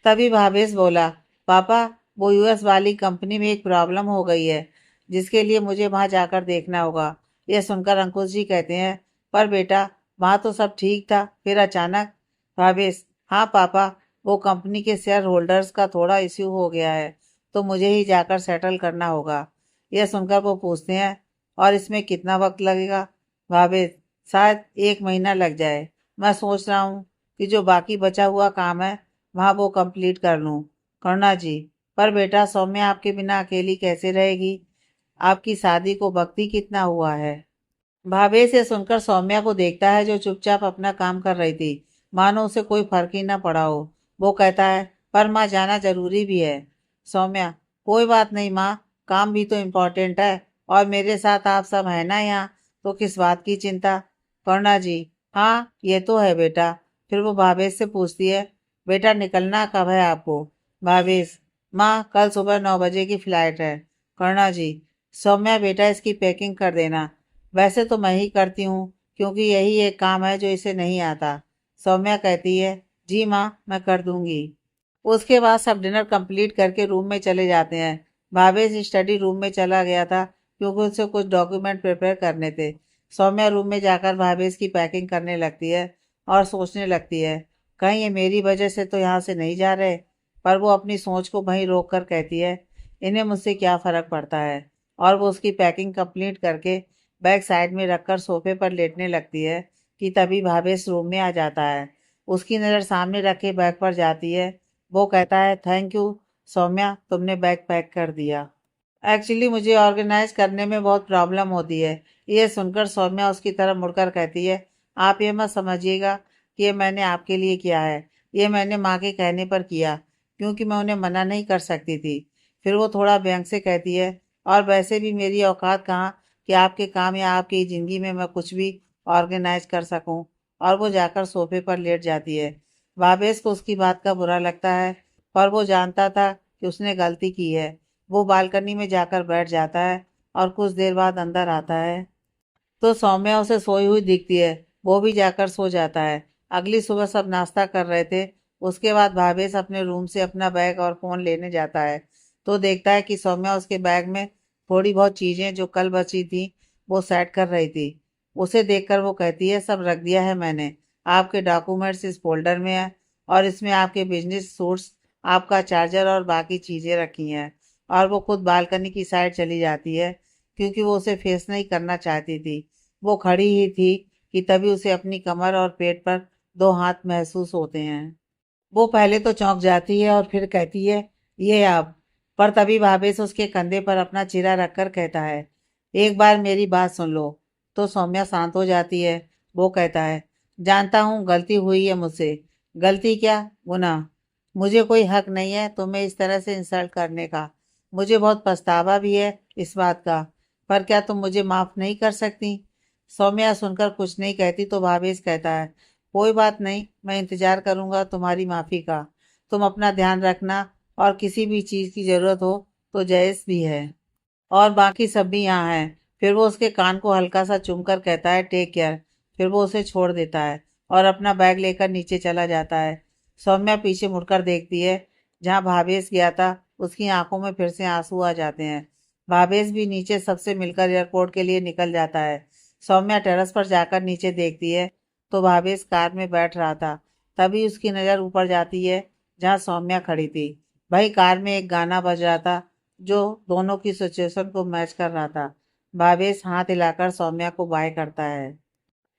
तभी भावेश बोला, पापा, वो यूएस वाली कंपनी में एक प्रॉब्लम हो गई है, जिसके लिए मुझे वहां जाकर देखना होगा। यह सुनकर अंकुश जी कहते हैं, पर बेटा, वहां तो सब ठीक था, फिर अचानक? भावेश, हाँ पापा, वो कंपनी के शेयर होल्डर्स का थोड़ा इश्यू हो गया है, तो मुझे ही जाकर सेटल करना होगा। यह सुनकर वो पूछते हैं, और इसमें कितना वक्त लगेगा? भावेश, शायद 1 महीना लग जाए। मैं सोच रहा हूँ कि जो बाकी बचा हुआ काम है वहाँ वो कंप्लीट कर लूँ। करुणा जी, पर बेटा सौम्या आपके बिना अकेली कैसे रहेगी? आपकी शादी को वक्त ही कितना हुआ है? भावेश ये सुनकर सौम्या को देखता है, जो चुपचाप अपना काम कर रही थी, मानो उसे कोई फर्क ही ना पड़ा हो। वो कहता है, पर माँ, जाना जरूरी भी है। सौम्या, कोई बात नहीं माँ, काम भी तो इम्पोर्टेंट है, और मेरे साथ आप सब है ना यहाँ, तो किस बात की चिंता? करुणा जी, हाँ ये तो है बेटा। फिर वो भावेश से पूछती है, बेटा निकलना कब है आपको? भावेश, माँ, कल सुबह 9 बजे की फ्लाइट है। करुणा जी, सौम्या बेटा इसकी पैकिंग कर देना। वैसे तो मैं ही करती हूँ, क्योंकि यही एक काम है जो इसे नहीं आता। सौम्या कहती है, जी माँ, मैं कर दूंगी। उसके बाद सब डिनर कंप्लीट करके रूम में चले जाते हैं। भावेश स्टडी रूम में चला गया था, क्योंकि उसे कुछ डॉक्यूमेंट प्रिपेयर करने थे। सौम्या रूम में जाकर भावेश की पैकिंग करने लगती है और सोचने लगती है, कहीं ये मेरी वजह से तो यहाँ से नहीं जा रहे। पर वो अपनी सोच को वहीं रोक कर कहती है, इन्हें मुझसे क्या फ़र्क पड़ता है। और वो उसकी पैकिंग कंप्लीट करके बैग साइड में रखकर सोफे पर लेटने लगती है कि तभी भावेश रूम में आ जाता है। उसकी नज़र सामने रखे बैग पर जाती है। वो कहता है, थैंक यू सौम्या, तुमने बैग पैक कर दिया। एक्चुअली मुझे ऑर्गेनाइज करने में बहुत प्रॉब्लम होती है। ये सुनकर सौम्या उसकी तरफ मुड़कर कहती है, आप ये मत समझिएगा कि ये मैंने आपके लिए किया है। ये मैंने माँ के कहने पर किया, क्योंकि मैं उन्हें मना नहीं कर सकती थी। फिर वो थोड़ा व्यंग से कहती है, और वैसे भी मेरी औकात कहाँ कि आपके काम या आपकी ज़िंदगी में मैं कुछ भी ऑर्गेनाइज कर सकूं। और वो जाकर सोफे पर लेट जाती है। भावेश को उसकी बात का बुरा लगता है, पर वो जानता था कि उसने गलती की है। वो बालकनी में जाकर बैठ जाता है और कुछ देर बाद अंदर आता है तो सौम्या उसे सोई हुई दिखती है। वो भी जाकर सो जाता है। अगली सुबह सब नाश्ता कर रहे थे। उसके बाद भावेश अपने रूम से अपना बैग और फ़ोन लेने जाता है तो देखता है कि सौम्या उसके बैग में थोड़ी बहुत चीज़ें जो कल बची थी वो सेट कर रही थी। उसे देखकर वो कहती है, सब रख दिया है मैंने। आपके डॉक्यूमेंट्स इस फोल्डर में है और इसमें आपके बिजनेस सूट्स, आपका चार्जर और बाकी चीज़ें रखी हैं। और वो खुद बालकनी की साइड चली जाती है क्योंकि वो उसे फेस नहीं करना चाहती थी। वो खड़ी ही थी कि तभी उसे अपनी कमर और पेट पर दो हाथ महसूस होते हैं। वो पहले तो चौंक जाती है और फिर कहती है, ये आप। पर तभी भावेश उसके कंधे पर अपना चिरा रखकर कहता है, एक बार मेरी बात सुन लो। तो सौम्या शांत हो जाती है। वो कहता है, जानता हूँ गलती हुई है मुझसे। गलती क्या, गुनाह। मुझे कोई हक नहीं है तुम्हें इस तरह से इंसल्ट करने का। मुझे बहुत पछतावा भी है इस बात का। पर क्या तुम मुझे माफ़ नहीं कर सकती? सौम्या सुनकर कुछ नहीं कहती तो भावेश कहता है, कोई बात नहीं, मैं इंतज़ार करूँगा तुम्हारी माफ़ी का। तुम अपना ध्यान रखना और किसी भी चीज़ की ज़रूरत हो तो जयेश भी है और बाकी सब भी यहाँ हैं। फिर वो उसके कान को हल्का सा चूमकर कहता है, टेक केयर। फिर वो उसे छोड़ देता है और अपना बैग लेकर नीचे चला जाता है। सौम्या पीछे मुड़कर देखती है। जहाँ भावेश गया था उसकी आंखों में फिर से आंसू आ जाते हैं। भावेश भी नीचे सबसे मिलकर एयरपोर्ट के लिए निकल जाता है। सौम्या टेरेस पर जाकर नीचे देखती है तो भावेश कार में बैठ रहा था। तभी उसकी नज़र ऊपर जाती है जहाँ सौम्या खड़ी थी। भाई कार में एक गाना बज रहा था जो दोनों की सिचुएशन को मैच कर रहा था। भावेश हाथ हिलाकर सौम्या को बाय करता है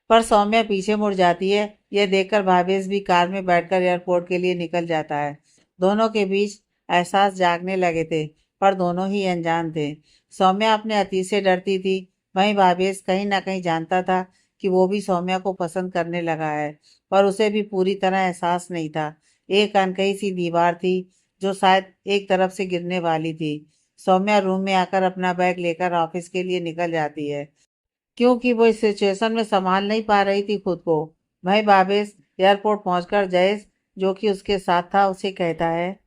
पर सौम्या पीछे मुड़ जाती है। यह देखकर भावेश भी कार में बैठकर एयरपोर्ट के लिए निकल जाता है। दोनों के बीच एहसास जागने लगे थे पर दोनों ही अनजान थे। सौम्या अपने अतीत से डरती थी। वहीं भावेश कहीं ना कहीं जानता था कि वो भी सौम्या को पसंद करने लगा है पर उसे भी पूरी तरह एहसास नहीं था। एक अनकही सी दीवार थी जो शायद एक तरफ से गिरने वाली थी। सौम्या रूम में आकर अपना बैग लेकर ऑफिस के लिए निकल जाती है क्योंकि वो इस सिचुएशन में संभाल नहीं पा रही थी खुद को। वहीं भावेश एयरपोर्ट पहुंचकर जयेश जो कि उसके साथ था उसे कहता है,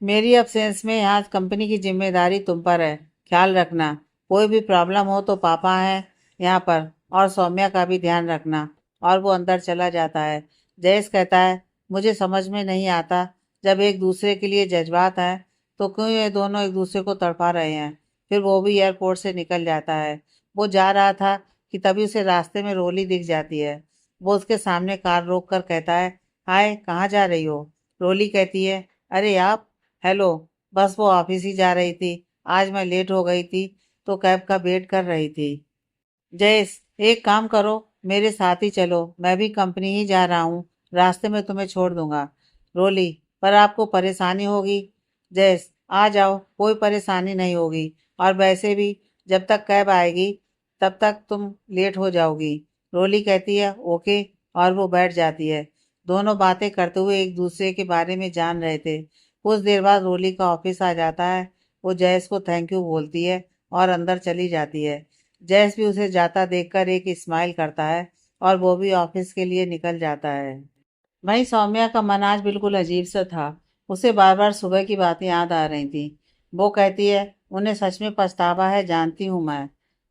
मेरी अब्सेंस में यहाँ कंपनी की जिम्मेदारी तुम पर है। ख्याल रखना। कोई भी प्रॉब्लम हो तो पापा हैं यहाँ पर और सौम्या का भी ध्यान रखना। और वो अंदर चला जाता है। जयेश कहता है, मुझे समझ में नहीं आता जब एक दूसरे के लिए जज्बात हैं तो क्यों ये दोनों एक दूसरे को तड़पा रहे हैं। फिर वो भी एयरपोर्ट से निकल जाता है। वो जा रहा था कि तभी उसे रास्ते में रोली दिख जाती है। वो उसके सामने कार रोक कर कहता है, हाय कहाँ जा रही हो? रोली कहती है, अरे आप। हेलो। बस वो ऑफिस ही जा रही थी। आज मैं लेट हो गई थी तो कैब का वेट कर रही थी। जयेश, एक काम करो, मेरे साथ ही चलो, मैं भी कंपनी ही जा रहा हूँ। रास्ते में तुम्हें छोड़ दूंगा। रोली, पर आपको परेशानी होगी। जयेश, आ जाओ, कोई परेशानी नहीं होगी। और वैसे भी जब तक कैब आएगी तब तक तुम लेट हो जाओगी। रोली कहती है, ओके। और वो बैठ जाती है। दोनों बातें करते हुए एक दूसरे के बारे में जान रहे थे। कुछ देर बाद रोली का ऑफिस आ जाता है। वो जयेश को थैंक यू बोलती है और अंदर चली जाती है। जयेश भी उसे जाता देखकर एक स्माइल करता है और वो भी ऑफिस के लिए निकल जाता है। वहीं सौम्या का मन आज बिल्कुल अजीब सा था। उसे बार बार सुबह की बातें याद आ रही थी। वो कहती है, उन्हें सच में पछतावा है जानती हूँ मैं,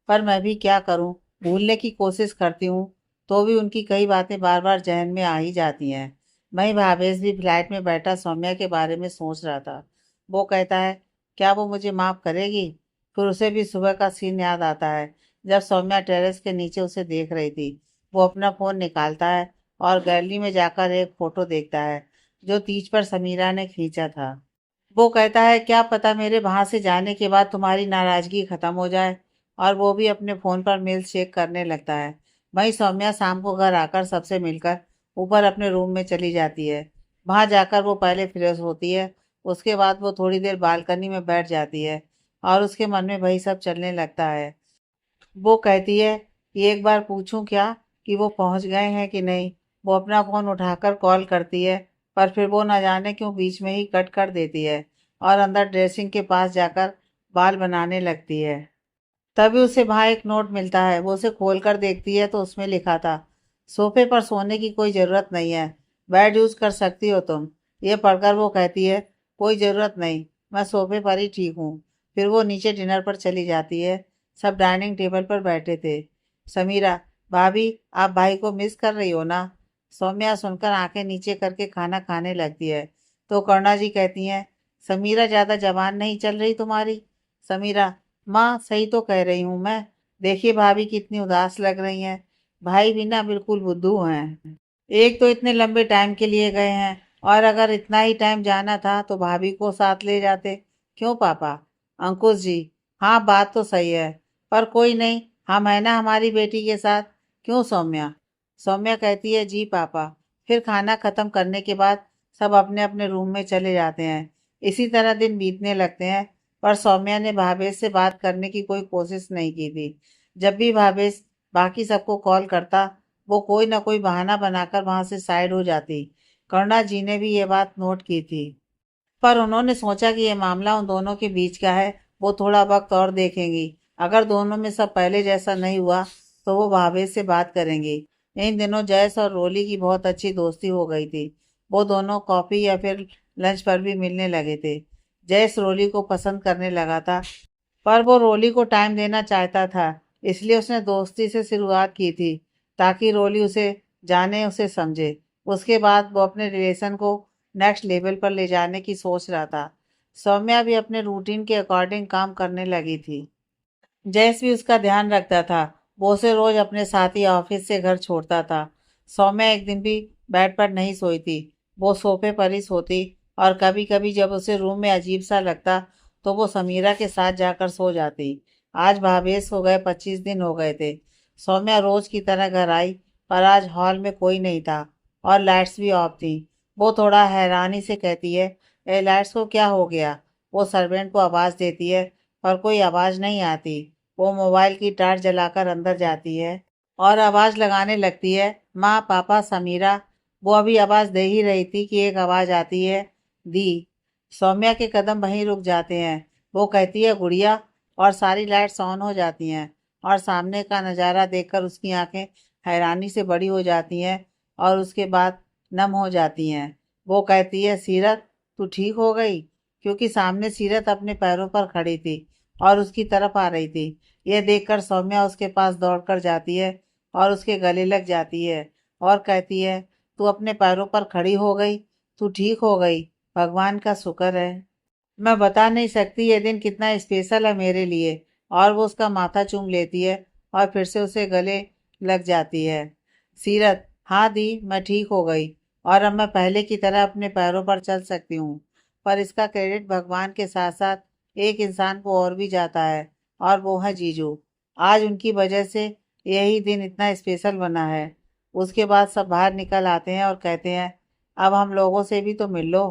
पर मैं भी क्या करूँ। भूलने की कोशिश करती हूँ तो भी उनकी कई बातें बार बार जहन में आ ही जाती हैं। वहीं भावेश भी फ्लैट में बैठा सौम्या के बारे में सोच रहा था। वो कहता है, क्या वो मुझे माफ़ करेगी? फिर उसे भी सुबह का सीन याद आता है जब सौम्या टेरेस के नीचे उसे देख रही थी। वो अपना फ़ोन निकालता है और गैलरी में जाकर एक फोटो देखता है जो तीज पर समीरा ने खींचा था। वो कहता है, क्या पता मेरे वहां से जाने के बाद तुम्हारी नाराजगी खत्म हो जाए। और वो भी अपने फोन पर मेल चेक करने लगता है। वहीं सौम्या शाम को घर आकर सबसे मिलकर ऊपर अपने रूम में चली जाती है। वहां जाकर वो पहले फ्रेश होती है। उसके बाद वो थोड़ी देर बालकनी में बैठ जाती है और उसके मन में वही सब चलने लगता है। वो कहती है कि एक बार पूछूं क्या कि वो पहुंच गए हैं कि नहीं। वो अपना फ़ोन उठाकर कॉल करती है पर फिर वो न जाने क्यों बीच में ही कट कर देती है और अंदर ड्रेसिंग के पास जाकर बाल बनाने लगती है। तभी उसे वहाँ एक नोट मिलता है। वो उसे खोल कर देखती है तो उसमें लिखा था, सोफे पर सोने की कोई ज़रूरत नहीं है, बेड यूज़ कर सकती हो तुम। ये पढ़कर वो कहती है, कोई ज़रूरत नहीं, मैं सोफे पर ही ठीक हूँ। फिर वो नीचे डिनर पर चली जाती है। सब डाइनिंग टेबल पर बैठे थे। समीरा, भाभी आप भाई को मिस कर रही हो ना? सौम्या सुनकर आंखें नीचे करके खाना खाने लगती है। तो करुणा जी कहती हैं, समीरा ज़्यादा जबान नहीं चल रही तुम्हारी? समीरा, माँ सही तो कह रही हूँ मैं। देखिए भाभी कितनी उदास लग रही हैं। भाई भी ना बिल्कुल बुद्धू हैं। एक तो इतने लंबे टाइम के लिए गए हैं, और अगर इतना ही टाइम जाना था तो भाभी को साथ ले जाते। क्यों पापा? अंकुश जी, हाँ बात तो सही है, पर कोई नहीं, हम है ना हमारी बेटी के साथ। क्यों सौम्या? सौम्या कहती है, जी पापा। फिर खाना खत्म करने के बाद सब अपने अपने रूम में चले जाते हैं। इसी तरह दिन बीतने लगते हैं, पर सौम्या ने भावेश से बात करने की कोई कोशिश नहीं की थी। जब भी भावेश बाकी सबको कॉल करता, वो कोई ना कोई बहाना बनाकर वहां से साइड हो जाती। करुणा जी ने भी ये बात नोट की थी, पर उन्होंने सोचा कि ये मामला उन दोनों के बीच का है, वो थोड़ा वक्त और देखेंगी। अगर दोनों में सब पहले जैसा नहीं हुआ तो वो भावेश से बात करेंगी। इन दिनों जयस और रोली की बहुत अच्छी दोस्ती हो गई थी। वो दोनों कॉफी या फिर लंच पर भी मिलने लगे थे। जयस रोली को पसंद करने लगा था, पर वो रोली को टाइम देना चाहता था, इसलिए उसने दोस्ती से शुरुआत की थी, ताकि रोली उसे जाने, उसे समझे। उसके बाद वो अपने रिलेशन को नेक्स्ट लेवल पर ले जाने की सोच रहा था। सौम्या भी अपने रूटीन के अकॉर्डिंग काम करने लगी थी। जयस भी उसका ध्यान रखता था। वो उसे रोज अपने साथ ही ऑफिस से घर छोड़ता था। सौम्या एक दिन भी बेड पर नहीं सोई थी। वो सोफे पर ही सोती, और कभी कभी जब उसे रूम में अजीब सा लगता तो वो समीरा के साथ जाकर सो जाती। आज भावेश हो गए 25 दिन हो गए थे। सौम्या रोज की तरह घर आई, पर आज हॉल में कोई नहीं था और लाइट्स भी ऑफ थी। वो थोड़ा हैरानी से कहती है, ए लाइट्स को क्या हो गया? वो सर्वेंट को आवाज़ देती है, पर कोई आवाज़ नहीं आती। वो मोबाइल की टार्च जलाकर अंदर जाती है और आवाज़ लगाने लगती है, माँ पापा समीरा। वो अभी आवाज़ दे ही रही थी कि एक आवाज़ आती है, दी। सौम्या के कदम वहीं रुक जाते हैं। वो कहती है, गुड़िया, और सारी लाइट्स ऑन हो जाती हैं, और सामने का नज़ारा देखकर उसकी आंखें हैरानी से बड़ी हो जाती हैं और उसके बाद नम हो जाती हैं। वो कहती है, सीरत तू ठीक हो गई? क्योंकि सामने सीरत अपने पैरों पर खड़ी थी और उसकी तरफ आ रही थी। यह देखकर सौम्या उसके पास दौड़कर जाती है और उसके गले लग जाती है और कहती है, तू अपने पैरों पर खड़ी हो गई, तू ठीक हो गई, भगवान का शुक्र है। मैं बता नहीं सकती ये दिन कितना स्पेशल है मेरे लिए। और वो उसका माथा चूम लेती है और फिर से उसे गले लग जाती है। सीरत, हाँ दी, मैं ठीक हो गई और अब मैं पहले की तरह अपने पैरों पर चल सकती हूँ। पर इसका क्रेडिट भगवान के साथ साथ एक इंसान को और भी जाता है, और वो है जीजू। आज उनकी वजह से यही दिन इतना स्पेशल बना है। उसके बाद सब बाहर निकल आते हैं और कहते हैं, अब हम लोगों से भी तो मिल लो।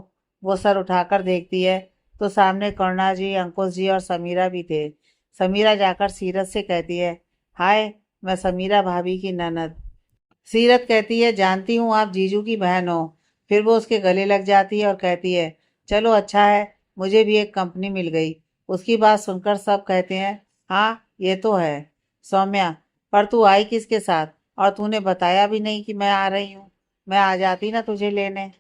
वो सर उठाकर देखती है तो सामने करुणा जी, अंकुश जी और समीरा भी थे। समीरा जाकर सीरत से कहती है, हाय, मैं समीरा भाभी की ननद। सीरत कहती है, जानती हूँ आप जीजू की बहन हो। फिर वो उसके गले लग जाती है और कहती है, चलो अच्छा है, मुझे भी एक कंपनी मिल गई। उसकी बात सुनकर सब कहते हैं, हाँ ये तो है। सौम्या, पर तू आई किसके साथ? और तूने बताया भी नहीं कि मैं आ रही हूँ। मैं आ जाती ना तुझे लेने।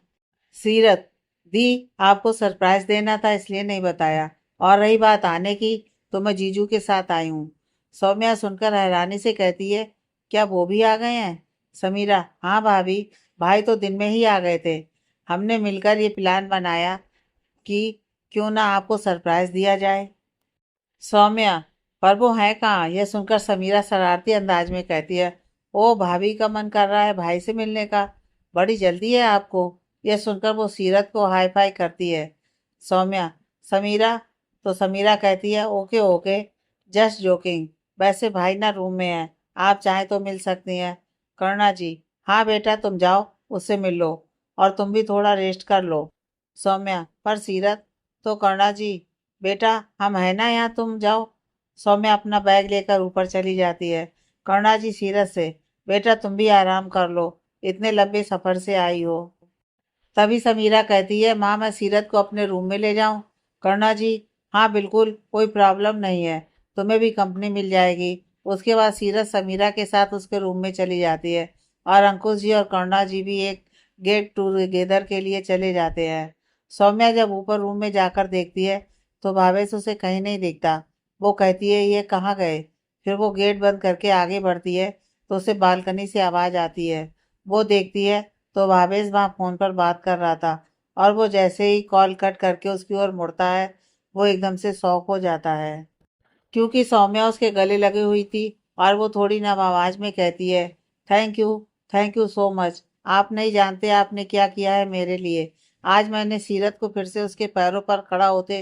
सीरत, दी, आपको सरप्राइज देना था इसलिए नहीं बताया। और रही बात आने की, तो मैं जीजू के साथ आई हूँ। सौम्या सुनकर हैरानी से कहती है, क्या वो भी आ गए हैं? समीरा, हाँ भाभी, भाई तो दिन में ही आ गए थे। हमने मिलकर ये प्लान बनाया कि क्यों ना आपको सरप्राइज दिया जाए। सौम्या, पर वो है कहाँ? यह सुनकर समीरा शरारती अंदाज में कहती है, ओ भाभी का मन कर रहा है भाई से मिलने का। बड़ी जल्दी है आपको। यह सुनकर वो सीरत को हाई फाई करती है। सौम्या, समीरा, तो समीरा कहती है, ओके ओके, जस्ट जोकिंग। वैसे भाई ना रूम में है, आप चाहें तो मिल सकती हैं। करुणा जी, हाँ बेटा तुम जाओ, उससे मिल लो, और तुम भी थोड़ा रेस्ट कर लो। सौम्या, पर सीरत, तो करुणा जी, बेटा हम है ना यहाँ, तुम जाओ। सौम्या अपना बैग लेकर ऊपर चली जाती है। करुणा जी सीरत से, बेटा तुम भी आराम कर लो, इतने लंबे सफर से आई हो। तभी समीरा कहती है, माँ मैं सीरत को अपने रूम में ले जाऊं? करुणा जी, हाँ बिल्कुल, कोई प्रॉब्लम नहीं है, तुम्हें भी कंपनी मिल जाएगी। उसके बाद सीरत समीरा के साथ उसके रूम में चली जाती है, और अंकुश जी और करुणा जी भी एक गेट टूगेदर के लिए चले जाते हैं। सौम्या जब ऊपर रूम में जाकर देखती है तो भावेश उसे कहीं नहीं दिखता। वो कहती है, ये कहाँ गए? फिर वो गेट बंद करके आगे बढ़ती है तो उसे बालकनी से आवाज आती है। वो देखती है तो भावेश वहाँ फोन पर बात कर रहा था और वो जैसे ही कॉल कट करके उसकी ओर मुड़ता है वो एकदम से शॉक हो जाता है, क्योंकि सौम्या उसके गले लगी हुई थी और वो थोड़ी नम आवाज में कहती है, thank you, thank you so much. आप नहीं जानते आपने क्या किया है मेरे लिए। आज मैंने सीरत को फिर से उसके पैरों पर खड़ा होते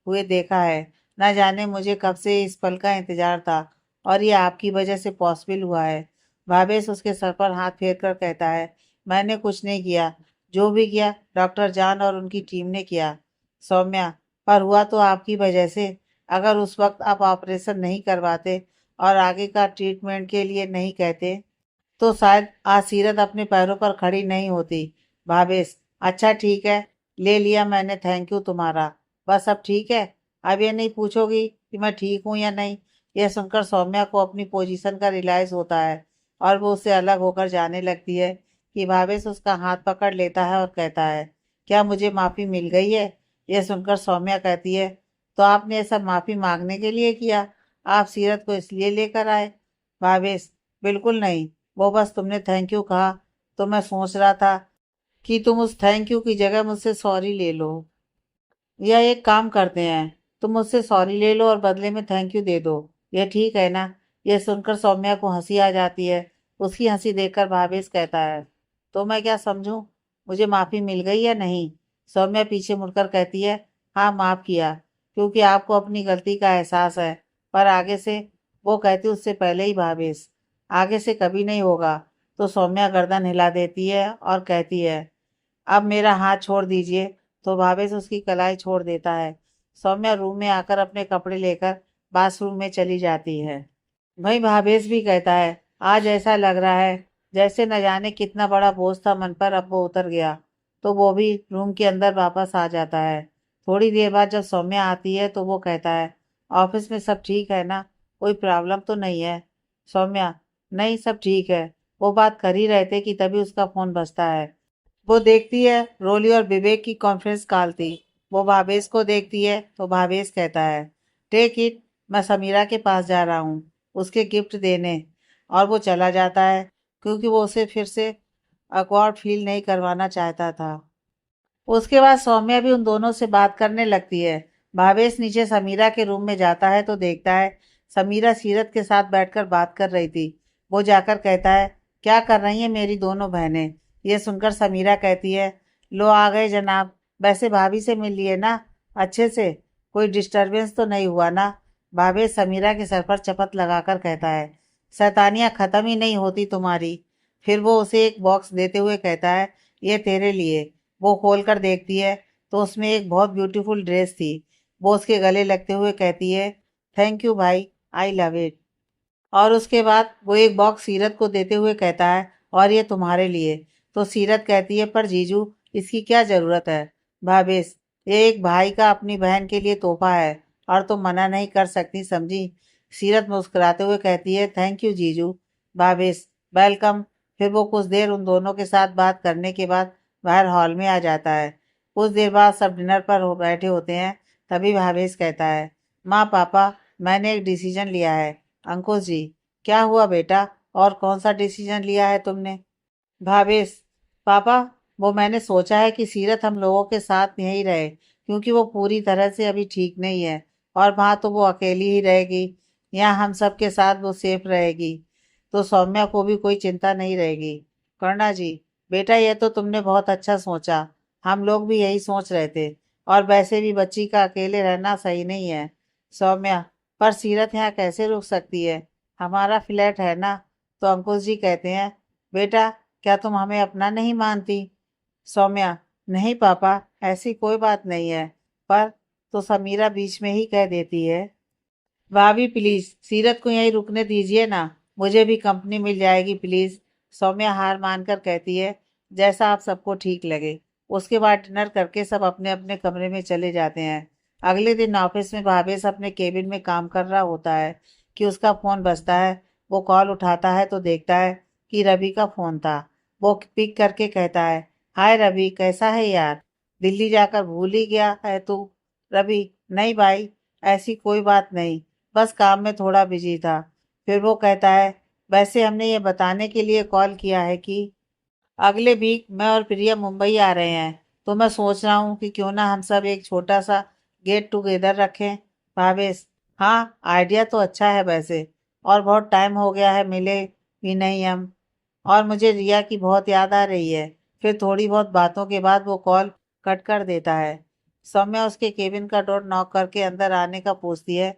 हुए देखा है। न जाने मुझे कब से इस पल का इंतजार था और ये आपकी वजह से पॉसिबल हुआ है। भावेश उसके सर पर हाथ फेर कर कहता है, मैंने कुछ नहीं किया। जो भी किया डॉक्टर जान और उनकी टीम ने किया। सौम्या, पर हुआ तो आपकी वजह से। अगर उस वक्त आप ऑपरेशन नहीं करवाते और आगे का ट्रीटमेंट के लिए नहीं कहते तो शायद आज सीरत अपने पैरों पर खड़ी नहीं होती। भावेश, अच्छा ठीक है, ले लिया मैंने, थैंक यू तुम्हारा। बस अब ठीक है, अब ये नहीं पूछोगी कि मैं ठीक हूँ या नहीं। यह सुनकर सौम्या को अपनी पोजीशन का रियलाइज होता है और वो उससे अलग होकर जाने लगती है कि भावेश उसका हाथ पकड़ लेता है और कहता है, क्या मुझे माफ़ी मिल गई है? यह सुनकर सौम्या कहती है, तो आपने ये सब माफ़ी मांगने के लिए किया? आप सीरत को इसलिए लेकर आए? भावेश, बिल्कुल नहीं। वो बस तुमने थैंक यू कहा तो मैं सोच रहा था कि तुम उस थैंक यू की जगह मुझसे सॉरी ले लो, या एक काम करते हैं, तुम मुझसे सॉरी ले लो और बदले में थैंक यू दे दो। यह ठीक है ना? यह सुनकर सौम्या को हंसी आ जाती है। उसकी हंसी देखकर भावेश कहता है, तो मैं क्या समझूं, मुझे माफ़ी मिल गई या नहीं? सौम्या पीछे मुड़कर कहती है, हाँ माफ़ किया, क्योंकि आपको अपनी गलती का एहसास है। पर आगे से, वो कहती उससे पहले ही भावेश, आगे से कभी नहीं होगा। तो सौम्या गर्दन हिला देती है और कहती है, अब मेरा हाथ छोड़ दीजिए। तो भावेश उसकी कलाई छोड़ देता है। सौम्या रूम में आकर अपने कपड़े लेकर बाथरूम में चली जाती है। वहीं भावेश भी कहता है, आज ऐसा लग रहा है जैसे न जाने कितना बड़ा बोझ था मन पर, अब वो उतर गया। तो वो भी रूम के अंदर वापस आ जाता है। थोड़ी देर बाद जब सौम्या आती है तो वो कहता है, ऑफिस में सब ठीक है ना? कोई प्रॉब्लम तो नहीं है? सौम्या, नहीं सब ठीक है। वो बात कर ही रहे थे कि तभी उसका फोन बजता है। वो देखती है रोली और विवेक की कॉन्फ्रेंस कॉल थी। वो भावेश को देखती है तो भावेश कहता है, टेक इट, मैं समीरा के पास जा रहा हूँ उसके गिफ्ट देने। और वो चला जाता है क्योंकि वो उसे फिर से अकवर्ड फील नहीं करवाना चाहता था। उसके बाद सौम्या भी उन दोनों से बात करने लगती है। भावेश नीचे समीरा के रूम में जाता है तो देखता है समीरा सीरत के साथ बैठकर बात कर रही थी। वो जाकर कहता है, क्या कर रही हैं मेरी दोनों बहनें? ये सुनकर समीरा कहती है, लो आ गए जनाब। वैसे भाभी से मिल लिए ना अच्छे से? कोई डिस्टरबेंस तो नहीं हुआ ना? भावेश समीरा के सर पर चपत लगाकर कहता है, शैतानियाँ खत्म ही नहीं होती तुम्हारी। फिर वो उसे एक बॉक्स देते हुए कहता है, ये तेरे लिए। वो खोल कर देखती है तो उसमें एक बहुत ब्यूटीफुल ड्रेस थी। वो उसके गले लगते हुए कहती है, थैंक यू भाई, आई लव इट। और उसके बाद वो एक बॉक्स सीरत को देते हुए कहता है, और ये तुम्हारे लिए। तो सीरत कहती है, पर जीजू इसकी क्या ज़रूरत है? भावेश, ये एक भाई का अपनी बहन के लिए तोहफा है और तुम मना नहीं कर सकती, समझी? सीरत मुस्कुराते हुए कहती है, थैंक यू जीजू। भावेश, वेलकम। फिर वो कुछ देर उन दोनों के साथ बात करने के बाद बाहर हॉल में आ जाता है। कुछ देर बाद सब डिनर पर बैठे होते हैं। तभी भावेश कहता है, माँ पापा, मैंने एक डिसीजन लिया है। अंकुश जी, क्या हुआ बेटा? और कौन सा डिसीजन लिया है तुमने? भावेश, पापा, वो मैंने सोचा है कि सीरत हम लोगों के साथ यहीं रहे, क्योंकि वो पूरी तरह से अभी ठीक नहीं है और वहाँ तो वो अकेली ही रहेगी। यहाँ हम सब के साथ वो सेफ रहेगी तो सौम्या को भी कोई चिंता नहीं रहेगी। कर्णा जी, बेटा ये तो तुमने बहुत अच्छा सोचा। हम लोग भी यही सोच रहे थे। और वैसे भी बच्ची का अकेले रहना सही नहीं है। सौम्या, पर सीरत यहाँ कैसे रुक सकती है? हमारा फ्लैट है ना? तो अंकुश जी कहते हैं, बेटा क्या तुम हमें अपना नहीं मानती? सौम्या, नहीं पापा, ऐसी कोई बात नहीं है। पर, तो समीरा बीच में ही कह देती है, भाभी प्लीज सीरत को यहीं रुकने दीजिए ना, मुझे भी कंपनी मिल जाएगी प्लीज। सौम्या हार मानकर कहती है, जैसा आप सबको ठीक लगे। उसके बाद डिनर करके सब अपने अपने कमरे में चले जाते हैं। अगले दिन ऑफिस में भावेश अपने केबिन में काम कर रहा होता है कि उसका फोन बजता है। वो कॉल उठाता है तो देखता है कि रवि का फोन था। वो पिक करके कहता है, हाय रवि, कैसा है यार? दिल्ली जाकर भूल ही गया है तू? रवि, नहीं भाई, ऐसी कोई बात नहीं, बस काम में थोड़ा बिजी था। फिर वो कहता है, वैसे हमने ये बताने के लिए कॉल किया है कि अगले वीक मैं और प्रिया मुंबई आ रहे हैं, तो मैं सोच रहा हूँ कि क्यों ना हम सब एक छोटा सा गेट टुगेदर रखें। भावेश, हाँ आइडिया तो अच्छा है वैसे, और बहुत टाइम हो गया है मिले भी नहीं हम। और मुझे रिया की बहुत याद आ रही है। फिर थोड़ी बहुत बातों के बाद वो कॉल कट कर देता है। सौम्या उसके केबिन का डोर नॉक करके अंदर आने का पूछती है,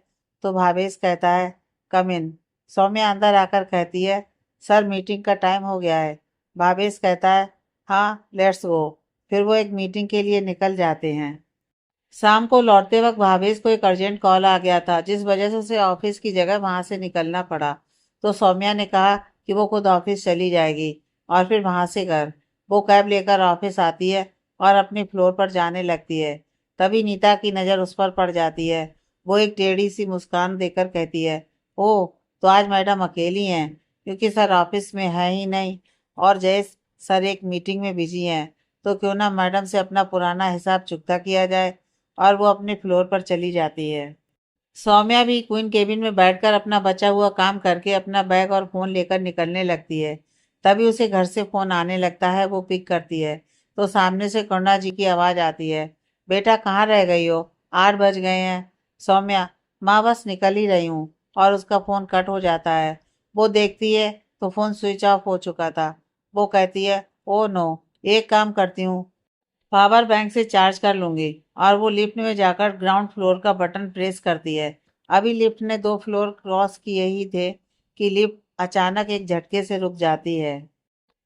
तो भावेश कहता है, कम इन। सौम्या अंदर आकर कहती है, सर मीटिंग का टाइम हो गया है। भावेश कहता है, हाँ लेट्स गो। फिर वो एक मीटिंग के लिए निकल जाते हैं। शाम को लौटते वक्त भावेश को एक अर्जेंट कॉल आ गया था, जिस वजह से उसे ऑफिस की जगह वहां से निकलना पड़ा। तो सौम्या ने कहा कि वो खुद ऑफिस चली जाएगी और फिर वहां से घर। वो कैब लेकर ऑफिस आती है और अपने फ्लोर पर जाने लगती है। तभी नीता की नज़र उस पर पड़ जाती है। वो एक टेढ़ी सी मुस्कान देकर कहती है, ओह, तो आज मैडम अकेली हैं, क्योंकि सर ऑफिस में है ही नहीं और जय सर एक मीटिंग में बिजी हैं। तो क्यों ना मैडम से अपना पुराना हिसाब चुकता किया जाए। और वो अपने फ्लोर पर चली जाती है। सौम्या भी क्वीन केबिन में बैठकर अपना बचा हुआ काम करके अपना बैग और फोन लेकर निकलने लगती है। तभी उसे घर से फोन आने लगता है। वो पिक करती है तो सामने से करुणा जी की आवाज आती है, बेटा कहाँ रह गई हो, 8 बज गए हैं। सौम्या, माँ बस निकल ही रही हूँ। और उसका फोन कट हो जाता है। वो देखती है तो फोन स्विच ऑफ हो चुका था। वो कहती है, ओ नो, एक काम करती हूँ, पावर बैंक से चार्ज कर लूंगी। और वो लिफ्ट में जाकर ग्राउंड फ्लोर का बटन प्रेस करती है। अभी लिफ्ट ने 2 फ्लोर क्रॉस किए ही थे कि लिफ्ट अचानक एक झटके से रुक जाती है।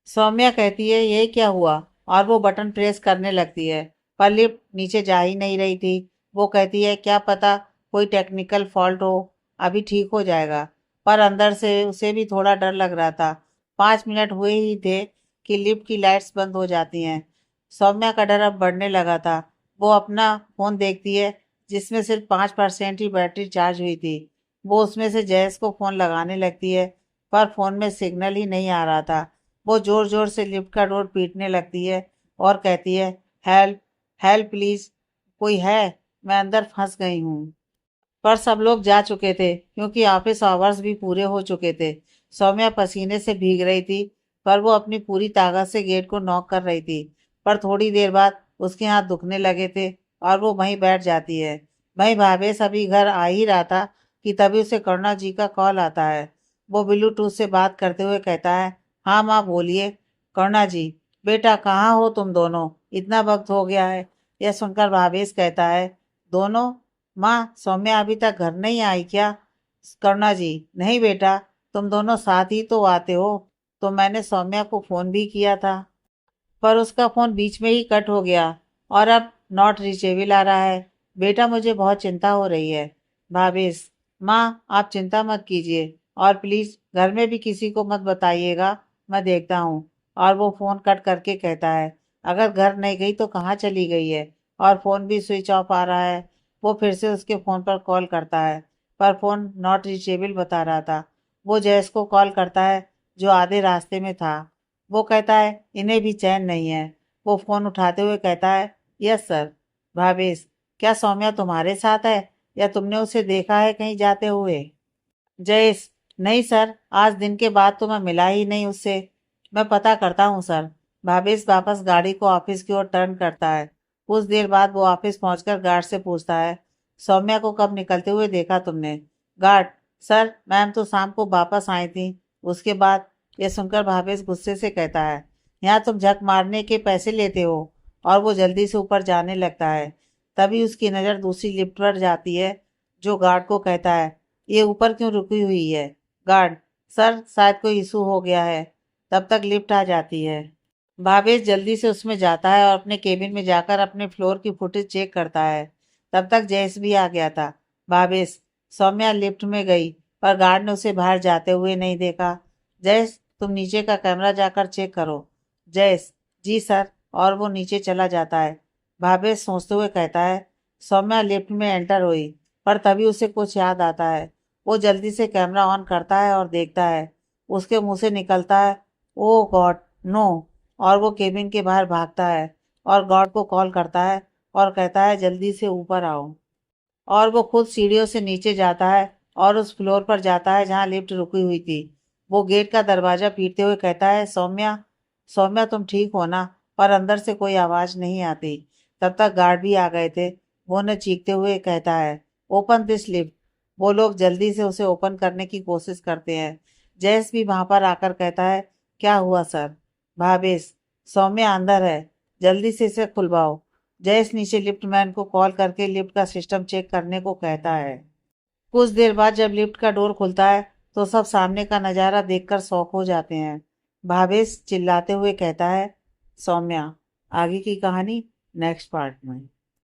सौम्या कहती है, ये क्या हुआ, और वो बटन प्रेस करने लगती है, पर लिफ्ट नीचे जा ही नहीं रही थी। वो कहती है, क्या पता कोई टेक्निकल फॉल्ट हो, अभी ठीक हो जाएगा। पर अंदर से उसे भी थोड़ा डर लग रहा था। 5 मिनट हुए ही थे कि लिफ्ट की लाइट्स बंद हो जाती हैं। सौम्या का डर अब बढ़ने लगा था। वो अपना फोन देखती है, जिसमें सिर्फ 5% ही बैटरी चार्ज हुई थी। वो उसमें से जयस को फोन लगाने लगती है, पर फोन में सिग्नल ही नहीं आ रहा था। वो जोर जोर से लिफ्ट का डोर पीटने लगती है और कहती है, हेल्प, हेल्प प्लीज, कोई है, मैं अंदर फंस गई हूँ। पर सब लोग जा चुके थे, क्योंकि ऑफिस आवर्स भी पूरे हो चुके थे। सौम्या पसीने से भीग रही थी, पर वो अपनी पूरी ताकत से गेट को नॉक कर रही थी। पर थोड़ी देर बाद उसके हाथ दुखने लगे थे और वो वहीं बैठ जाती है। वहीं भावेश अभी घर आ ही रहा था कि तभी उसे करुणा जी का कॉल आता है। वो ब्लूटूथ से बात करते हुए कहता है, हाँ माँ बोलिए। करुणा जी, बेटा कहाँ हो तुम दोनों, इतना वक्त हो गया है। यह सुनकर भावेश कहता है, दोनों, माँ सौम्या अभी तक घर नहीं आई क्या? करुणा जी, नहीं बेटा, तुम दोनों साथ ही तो आते हो। तो मैंने सौम्या को फोन भी किया था, पर उसका फोन बीच में ही कट हो गया और अब नॉट रीचेबल आ रहा है। बेटा मुझे बहुत चिंता हो रही है। भावेश, माँ आप चिंता मत कीजिए, और प्लीज घर में भी किसी को मत बताइएगा, मैं देखता हूँ। और वो फोन कट करके कहता है, अगर घर नहीं गई तो कहाँ चली गई है, और फोन भी स्विच ऑफ आ रहा है। वो फिर से उसके फोन पर कॉल करता है, पर फोन नॉट रीचेबल बता रहा था। वो जयस को कॉल करता है, जो आधे रास्ते में था। वो कहता है, इन्हें भी चैन नहीं है। वो फोन उठाते हुए कहता है, यस सर। भावेश, क्या सौम्या तुम्हारे साथ है, या तुमने उसे देखा है कहीं जाते हुए? जयेश, नहीं सर, आज दिन के बाद तो मैं मिला ही नहीं उससे। मैं पता करता हूँ सर। भावेश वापस गाड़ी को ऑफिस की ओर टर्न करता है। कुछ देर बाद वो ऑफिस पहुंचकर गार्ड से पूछता है, सौम्या को कब निकलते हुए देखा तुमने? गार्ड, सर मैम तो शाम को वापस आई थी। उसके बाद? यह सुनकर भावेश गुस्से से कहता है, यहाँ तुम झक मारने के पैसे लेते हो। और वो जल्दी से ऊपर जाने लगता है। तभी उसकी नज़र दूसरी लिफ्ट पर जाती है, जो गार्ड को कहता है, ये ऊपर क्यों रुकी हुई है? गार्ड, सर शायद कोई इशू हो गया है। तब तक लिफ्ट आ जाती है। भावेश जल्दी से उसमें जाता है और अपने केबिन में जाकर अपने फ्लोर की फुटेज चेक करता है। तब तक जयेश भी आ गया था। भावेश, सौम्या लिफ्ट में गई, पर गार्ड ने उसे बाहर जाते हुए नहीं देखा। जयेश, तुम नीचे का कैमरा जाकर चेक करो। जयेश, जी सर। और वो नीचे चला जाता है। भावेश सोचते हुए कहता है, सौम्या लिफ्ट में एंटर हुई, पर तभी उसे कुछ याद आता है। वो जल्दी से कैमरा ऑन करता है और देखता है। उसके मुंह से निकलता है, ओ गॉड, नो। और वो केबिन के बाहर भागता है और गॉड को कॉल करता है और कहता है, जल्दी से ऊपर आओ। और वो खुद सीढ़ियों से नीचे जाता है और उस फ्लोर पर जाता है जहां लिफ्ट रुकी हुई थी। वो गेट का दरवाजा पीटते हुए कहता है, सौम्या, सौम्या तुम ठीक हो ना? पर अंदर से कोई आवाज नहीं आती। तब तक गार्ड भी आ गए थे। वो न चीखते हुए कहता है, ओपन दिस लिफ्ट। वो लोग जल्दी से उसे ओपन करने की कोशिश करते हैं। जयस भी वहां पर आकर कहता है, क्या हुआ सर? भावेश, सौम्या अंदर है, जल्दी से इसे खुलवाओ। जयेश नीचे लिफ्ट मैन को कॉल करके लिफ्ट का सिस्टम चेक करने को कहता है। कुछ देर बाद जब लिफ्ट का डोर खुलता है तो सब सामने का नजारा देखकर शॉक हो जाते हैं। भावेश चिल्लाते हुए कहता है, सौम्या, आगे की कहानी नेक्स्ट पार्ट में।